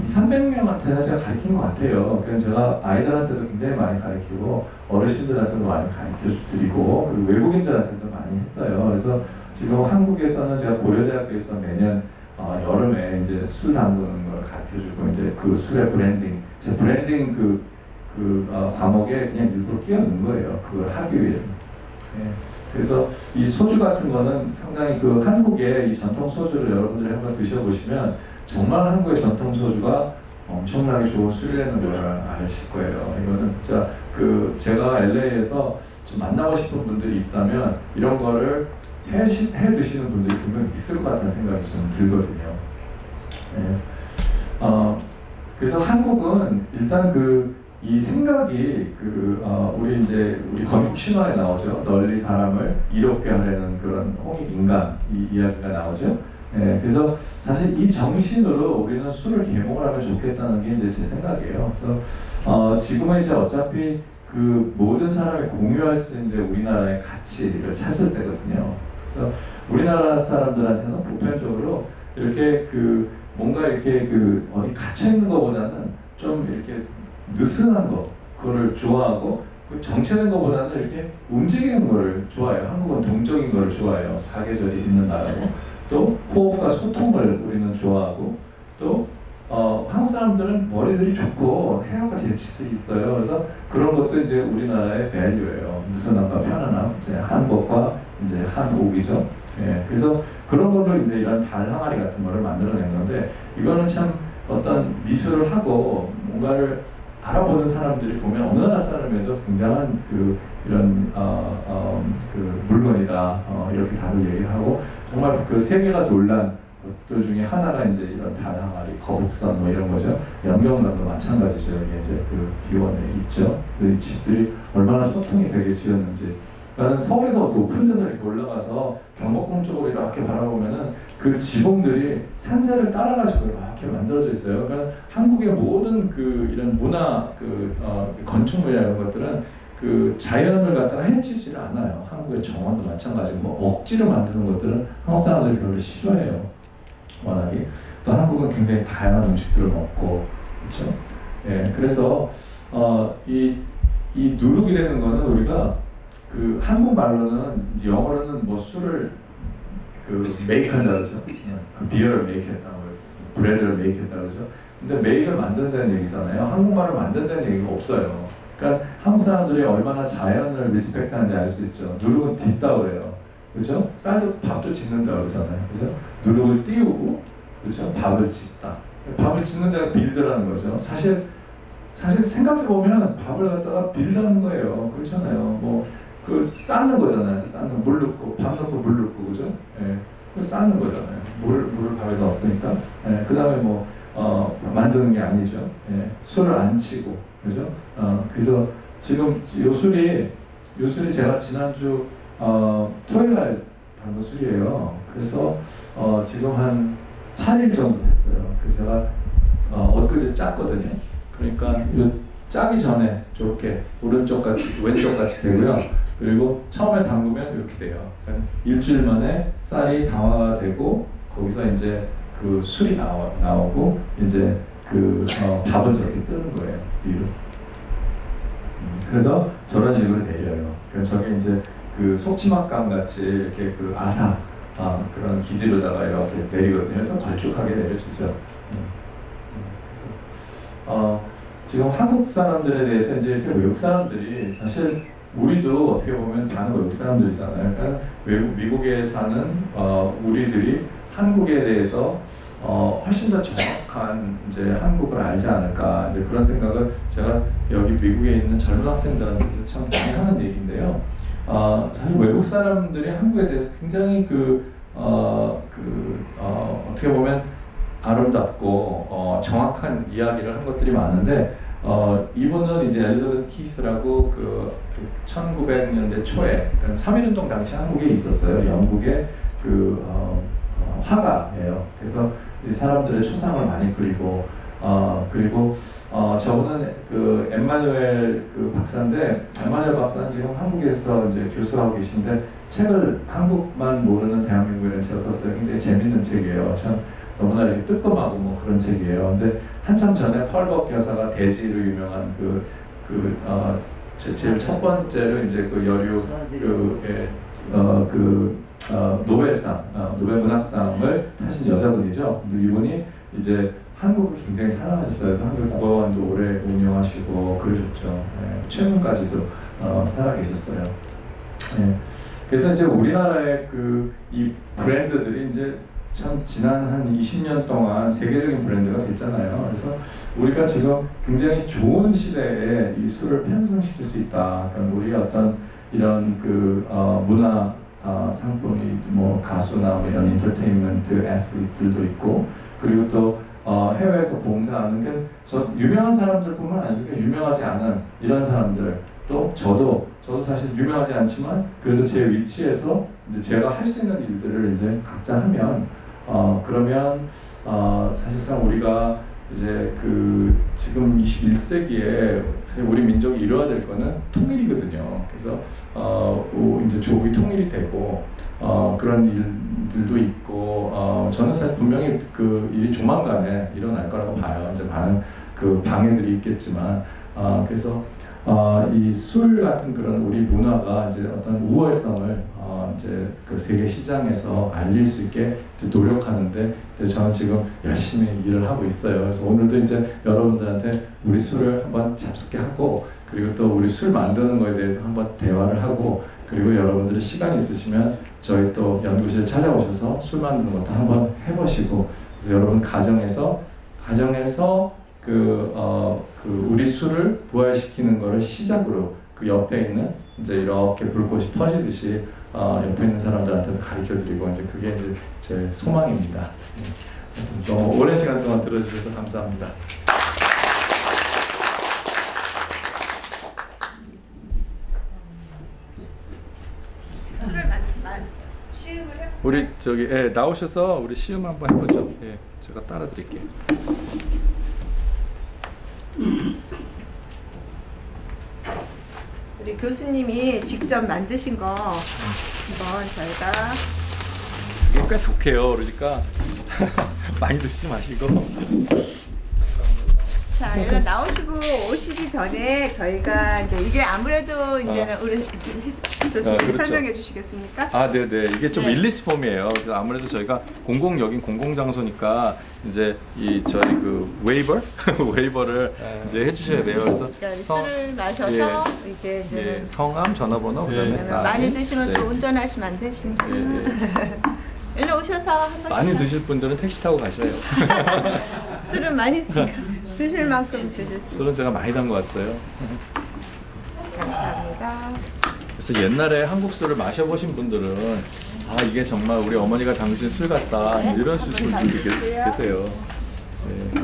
200~300명한테는 제가 가르친 것 같아요. 그래서 제가 아이들한테도 굉장히 많이 가르치고 어르신들한테도 많이 가르쳐드리고 그리고 외국인들한테도 많이 했어요. 그래서 지금 한국에서는 제가 고려대학교에서 매년 여름에 이제 술 담그는 걸 가르쳐주고 이제 그 술의 브랜딩, 제 브랜딩 과목에 그냥 일부러 끼워넣은 거예요. 그걸 하기 위해서. 네. 그래서 이 소주 같은 거는 상당히 한국의 이 전통 소주를 여러분들이 한번 드셔보시면 정말 한국의 전통 소주가 엄청나게 좋은 술이라는 걸 아실 거예요. 이거는 진짜 제가 LA에서 좀 만나고 싶은 분들이 있다면 이런 거를 해 드시는 분들이 분명히 있을 것 같다는 생각이 좀 들거든요. 네. 그래서 한국은 일단 이 생각이 우리 건국 신화에 나오죠. 널리 사람을 이롭게 하려는 그런 홍익 인간 이 이야기가 나오죠. 네, 그래서 사실 이 정신으로 우리는 술을 계몽을 하면 좋겠다는 게 이제 제 생각이에요. 그래서 지금은 이제 어차피 모든 사람이 공유할 수 있는 우리나라의 가치를 찾을 때거든요. 그래서 우리나라 사람들한테는 보편적으로 이렇게 뭔가 이렇게 어디 갇혀 있는 것보다는 좀 이렇게 느슨한 그거를 좋아하고 정체된 것보다는 이렇게 움직이는 거를 좋아해요. 한국은 동적인 거를 좋아해요. 사계절이 있는 나라고. 또 호흡과 소통을 우리는 좋아하고 또 한국 사람들은 머리들이 좋고 헤어가 재치들이 있어요. 그래서 그런 것도 이제 우리나라의 밸류예요. 느슨함과 편안함, 이제 한복과 이제 한옥이죠. 예, 그래서 그런 걸로 이제 이런 달 항아리 같은 거를 만들어낸 건데 이거는 참 어떤 미술을 하고 뭔가를 알아보는 사람들이 보면 어느 나라 사람에도 굉장한 이런 물건이다 이렇게 다들 얘기를 하고 정말 세계가 놀란 것들 중에 하나가 이제 이런 달 항아리, 거북선 뭐 이런 거죠. 영경남도 마찬가지죠. 이게 이제 비원에 있죠. 이 집들이 얼마나 소통이 되게 지었는지. 나는 서울에서 높은 데서 이렇게 올라가서 경복궁 쪽으로 이렇게 바라보면은 그 지붕들이 산세를 따라가지고 이렇게 만들어져 있어요. 그러니까 한국의 모든 이런 문화, 건축물이나 이런 것들은 자연을 갖다가 해치지를 않아요. 한국의 정원도 마찬가지고 뭐 억지로 만드는 것들은 한국 사람들이 별로 싫어해요. 워낙에. 또 한국은 굉장히 다양한 음식들을 먹고 그렇죠. 예, 그래서 이 누룩이라는 거는 우리가 한국말로는 영어로는 뭐 술을 메이크한다 그러죠. 비어를 메이크했다, 브레드를 메이크했다 그러죠. 근데 메이크를 만든다는 얘기잖아요. 한국말을 만든다는 얘기가 없어요. 그러니까 한국 사람들이 얼마나 자연을 리스펙트하는지 알 수 있죠. 누룩은 딛다 그래요. 그렇죠? 쌀도 밥도 짓는다 그러잖아요. 그렇죠? 누룩을 띄우고 그렇죠? 밥을 짓다. 밥을 짓는 데가 빌드라는 거죠. 사실 생각해 보면 밥을 갖다가 빌드하는 거예요. 그렇잖아요. 쌓는 거잖아요. 쌓는 물 넣고 밥 넣고 물 넣고 그죠? 예, 그 쌓는 거잖아요. 물을 밥에 넣었으니까. 예, 그 다음에 만드는 게 아니죠. 예, 술을 안 치고 그죠? 그래서 지금 요 술이 제가 지난주 토요일 날 담근 술이에요. 그래서 지금 한 8일 정도 됐어요. 그래서 제가 엊그제 짰거든요. 그러니까 짜기 전에 이렇게 왼쪽 같이 되고요. 그리고 처음에 담그면 이렇게 돼요. 그러니까 일주일 만에 쌀이 당화가 되고 거기서 이제 술이 나오고 이제 밥은 저렇게 뜨는 거예요. 위로. 그래서 저런 식으로 내려요. 그러니까 저게 이제 그 속치막감 같이 이렇게 그 아사 그런 기지로다가 이렇게 내리거든요. 그래서 걸쭉하게 내려지죠. 그래서 지금 한국 사람들에 대해서 이제 이렇게 외국 사람들이 사실 우리도 어떻게 보면 다른 외국 사람들이잖아요. 그러니까 미국에 사는 우리들이 한국에 대해서 훨씬 더 정확한 이제 한국을 알지 않을까 이제 그런 생각을 제가 여기 미국에 있는 젊은 학생들한테 참 많이 하는 얘기인데요. 사실 외국 사람들이 한국에 대해서 굉장히 어떻게 보면 아름답고 정확한 이야기를 한 것들이 많은데 이분은 이제 엘리자베스 키스라고 1900년대 초에 그러니까 3.1운동 당시 한국에 있었어요. 영국의 화가예요. 그래서 사람들의 초상을 많이 그리고 그리고 저분은 엠마누엘 박사인데 엠마누엘 박사는 지금 한국에서 이제 교수하고 계신데 책을 한국만 모르는 대한민국이라는 책을 썼어요. 굉장히 재밌는 책이에요. 참 너무나 이렇게 뜨끔하고 뭐 그런 책이에요. 근데 한참 전에 펄벅 여사가 대지로 유명한 제일 첫 번째로 이제 여류 노벨상, 노벨 문학상을 타신 여자분이죠. 이분이 이제 한국을 굉장히 사랑하셨어요. 그래서 한국 국어원도 오래 운영하시고 그러셨죠. 네, 최근까지도 살아계셨어요. 네. 그래서 이제 우리나라의 이 브랜드들이 이제 참 지난 한 20년 동안 세계적인 브랜드가 됐잖아요. 그래서 우리가 지금 굉장히 좋은 시대에 이 술을 편승시킬 수 있다. 그러니까 우리 어떤 이런 문화 상품이 뭐 가수나 뭐 이런 인터테인먼트 애틀리트들도 있고 그리고 또 해외에서 봉사하는 게 유명한 사람들뿐만 아니라 유명하지 않은 이런 사람들 또 저도 사실 유명하지 않지만 그래도 제 위치에서 이제 제가 할 수 있는 일들을 이제 각자 하면 그러면 사실상 우리가 이제 지금 21세기에 사실 우리 민족이 이루어야 될 거는 통일이거든요. 그래서 이제 조국이 통일이 되고 그런 일들도 있고 저는 사실 분명히 일이 조만간에 일어날 거라고 봐요. 이제 많은 방해들이 있겠지만 그래서 이 술 같은 그런 우리 문화가 이제 어떤 우월성을 이제 세계 시장에서 알릴 수 있게 노력하는데 이제 저는 지금 열심히 일을 하고 있어요. 그래서 오늘도 이제 여러분들한테 우리 술을 한번 잡숫게 하고 그리고 또 우리 술 만드는 거에 대해서 한번 대화를 하고 그리고 여러분들이 시간 있으시면 저희 또 연구실 찾아오셔서 술 만드는 것도 한번 해보시고 그래서 여러분 가정에서 우리 술을 부활시키는 것을 시작으로 옆에 있는 이제 이렇게 불꽃이 터지듯이 옆에 있는 사람들한테 가르쳐드리고 이제 그게 이제 제 소망입니다. 너무 오랜 시간 동안 들어주셔서 감사합니다. 우리 나오셔서 우리 시음 한번 해보죠. 제가 따라 드릴게요. 우리 교수님이 직접 만드신 거 한번 저희가 이게 꽤 독해요. 그러니까 많이 드시지 마시고. 자, 이거 나오시고 오시기 전에 저희가 이제 이게 아무래도 이제는 우리 교수님 그렇죠. 설명해 주시겠습니까? 네네. 이게 좀 릴리스 폼이에요. 아무래도 저희가 여긴 공공장소니까 이제 저희 웨이버를 이제 해주셔야 돼요. 그래서 술을 마셔서 이게 이제 성함, 전화번호, 그다음에 사인. 많이 드시면 또 운전하시면 안 되시니까. 일로 오셔서 한 번씩 많이 드실 분들은 택시 타고 가셔요. 술을 많이 드실 만큼 드셨습니다. 술은 제가 많이 담궈 왔어요. 감사합니다. 그래서 옛날에 한국 술을 마셔보신 분들은 이게 정말 우리 어머니가 당신 술 같다 이런 분들도 계세요. 네.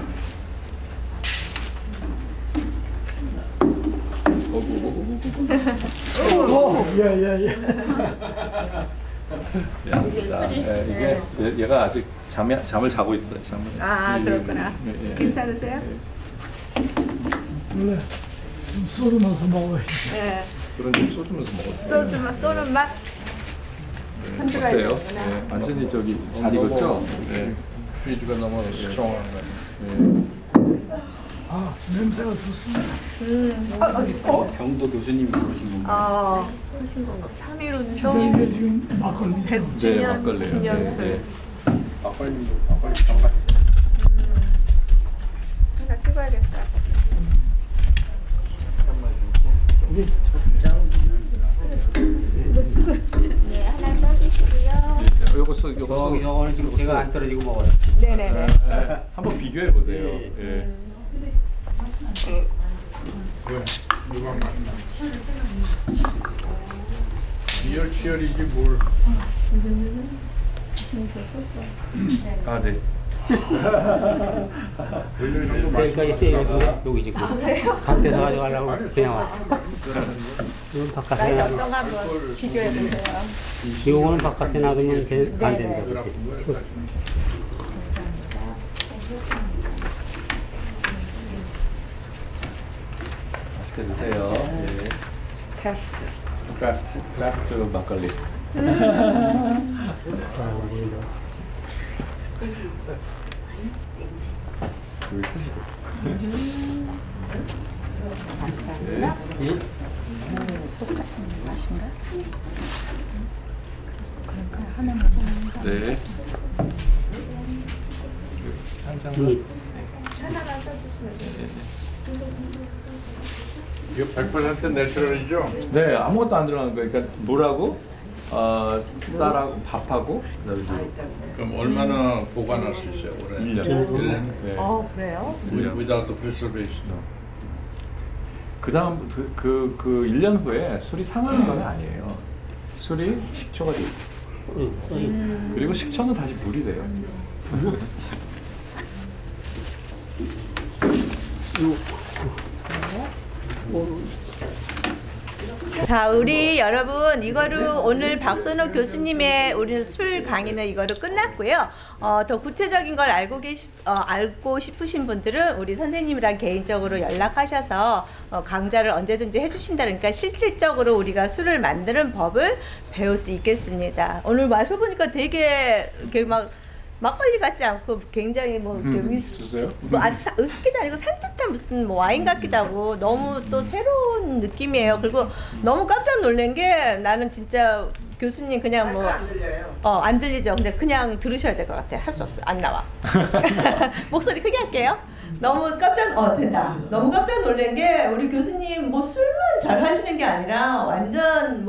예. 이게 얘가 아직 잠을 자고 있어요. 그렇구나. 괜찮으세요? 원래 쏘면서 먹어요. 네. 술은 좀 쏘주면서 먹어요. 쏘는 맛. 어때요? 완전히 잘 익었죠? 휘즈가 너무 스트롱한 거예요. 냄새가 좋습니다. 경도 교수님이 부르신 건가요? 하신 건가? 3.1 이게 운동 지금 막걸리. 100주년 막걸리요. 기념술. 막걸리 병같이. 하나 찍어야겠다. 네, 하나 써주시고요. 요거 써, 요거 써. 이거는 지금 제가 안 떨어지고 먹어요. 네네네. 네, 한번 비교해 보세요. 예. 치열이지 뭘. 아, 네. 여기까지 세요. 여기 지금. 밖에서 가져가려고 그냥 왔어. 이건 바깥에 나이 놔두면, 어떤가 한번 비교해 보세요. 이거는 바깥에 놔두면 안 된다. 맛있게 드세요. 예. 테스트. 크래프트 막걸리. 여기 쓰시고. 네. 네. 이거 100% 내추럴이죠? 네, 아무것도 안 들어가는 거예요. 그러니까 물하고 쌀하고 밥하고 그다음에 그럼 얼마나 보관할 수 있어요? 올해? 1년. 1년? 네. 그래요? Without the preservation. 그다음 그 1년 후에 술이 상하는 건 아니에요. 술이 식초가 돼 있고. 그리고 식초는 다시 물이 돼요. 자, 우리 여러분 이거를 오늘 박선호 교수님의 우리 술 강의는 이거로 끝났고요. 더 구체적인 걸 알고 싶으신 분들은 우리 선생님이랑 개인적으로 연락하셔서 강좌를 언제든지 해주신다. 그러니까 실질적으로 우리가 술을 만드는 법을 배울 수 있겠습니다. 오늘 마셔보니까 되게 이렇게 막걸리 같지 않고 굉장히 주세요. 위스키도 아니고 산뜻한 무슨 와인 같기도 하고 너무 또 새로운 느낌이에요. 그리고 너무 깜짝 놀란 게 나는 진짜 교수님 그냥 안 들리죠. 근데 그냥 들으셔야 될 것 같아. 할 수 없어요. 안 나와. 목소리 크게 할게요. 너무 된다. 너무 깜짝 놀란 게 우리 교수님 술만 잘 하시는 게 아니라 완전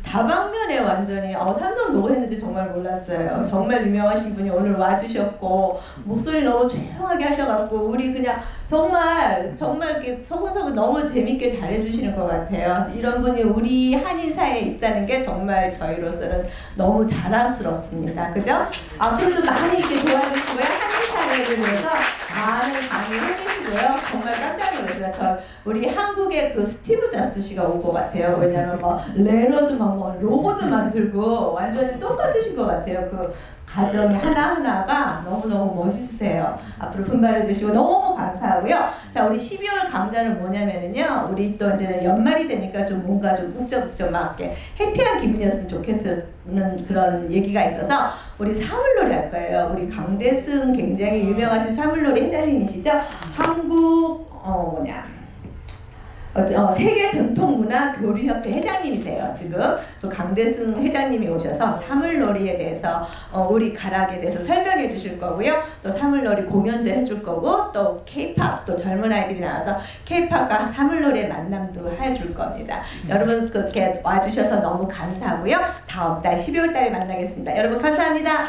다방면에 완전히 산성 노고했는지 정말 몰랐어요. 정말 유명하신 분이 오늘 와주셨고 목소리 너무 조용하게 하셔갖고 우리 그냥 정말 이렇게 서근서근 너무 재밌게 잘해주시는 것 같아요. 이런 분이 우리 한인사회에 있다는 게 정말 저희로서는 너무 자랑스럽습니다. 그죠? 앞으로도 많이 이렇게 도와주시고요. 한인사회를 위해서 많은 강의 해주시고요. 정말 깜짝 놀랐어요. 우리 한국의 그 스티브 잡스 씨가 온 것 같아요. 왜냐면 레너드 로봇을 만들고 완전히 똑같으신 것 같아요. 그 가정이 하나하나가 너무너무 멋있으세요. 앞으로 분발해 주시고 너무 감사하고요. 자, 우리 12월 강좌는 뭐냐면은요. 우리 또 이제 연말이 되니까 좀 뭔가 좀 북적북적 막 이렇게 해피한 기분이었으면 좋겠다는 그런 얘기가 있어서 우리 사물놀이 할 거예요. 우리 강대승 굉장히 유명하신 사물놀이 회장님이시죠. 한국 세계 전통문화 교류협회 회장님이세요. 지금 또 강대승 회장님이 오셔서 사물놀이에 대해서 우리 가락에 대해서 설명해 주실 거고요. 또 사물놀이 공연도 해줄 거고 또 K-팝 또 젊은 아이들이 나와서 K-팝과 사물놀이의 만남도 해줄 겁니다. 여러분 그렇게 와주셔서 너무 감사하고요. 다음 달 12월 달에 만나겠습니다. 여러분 감사합니다.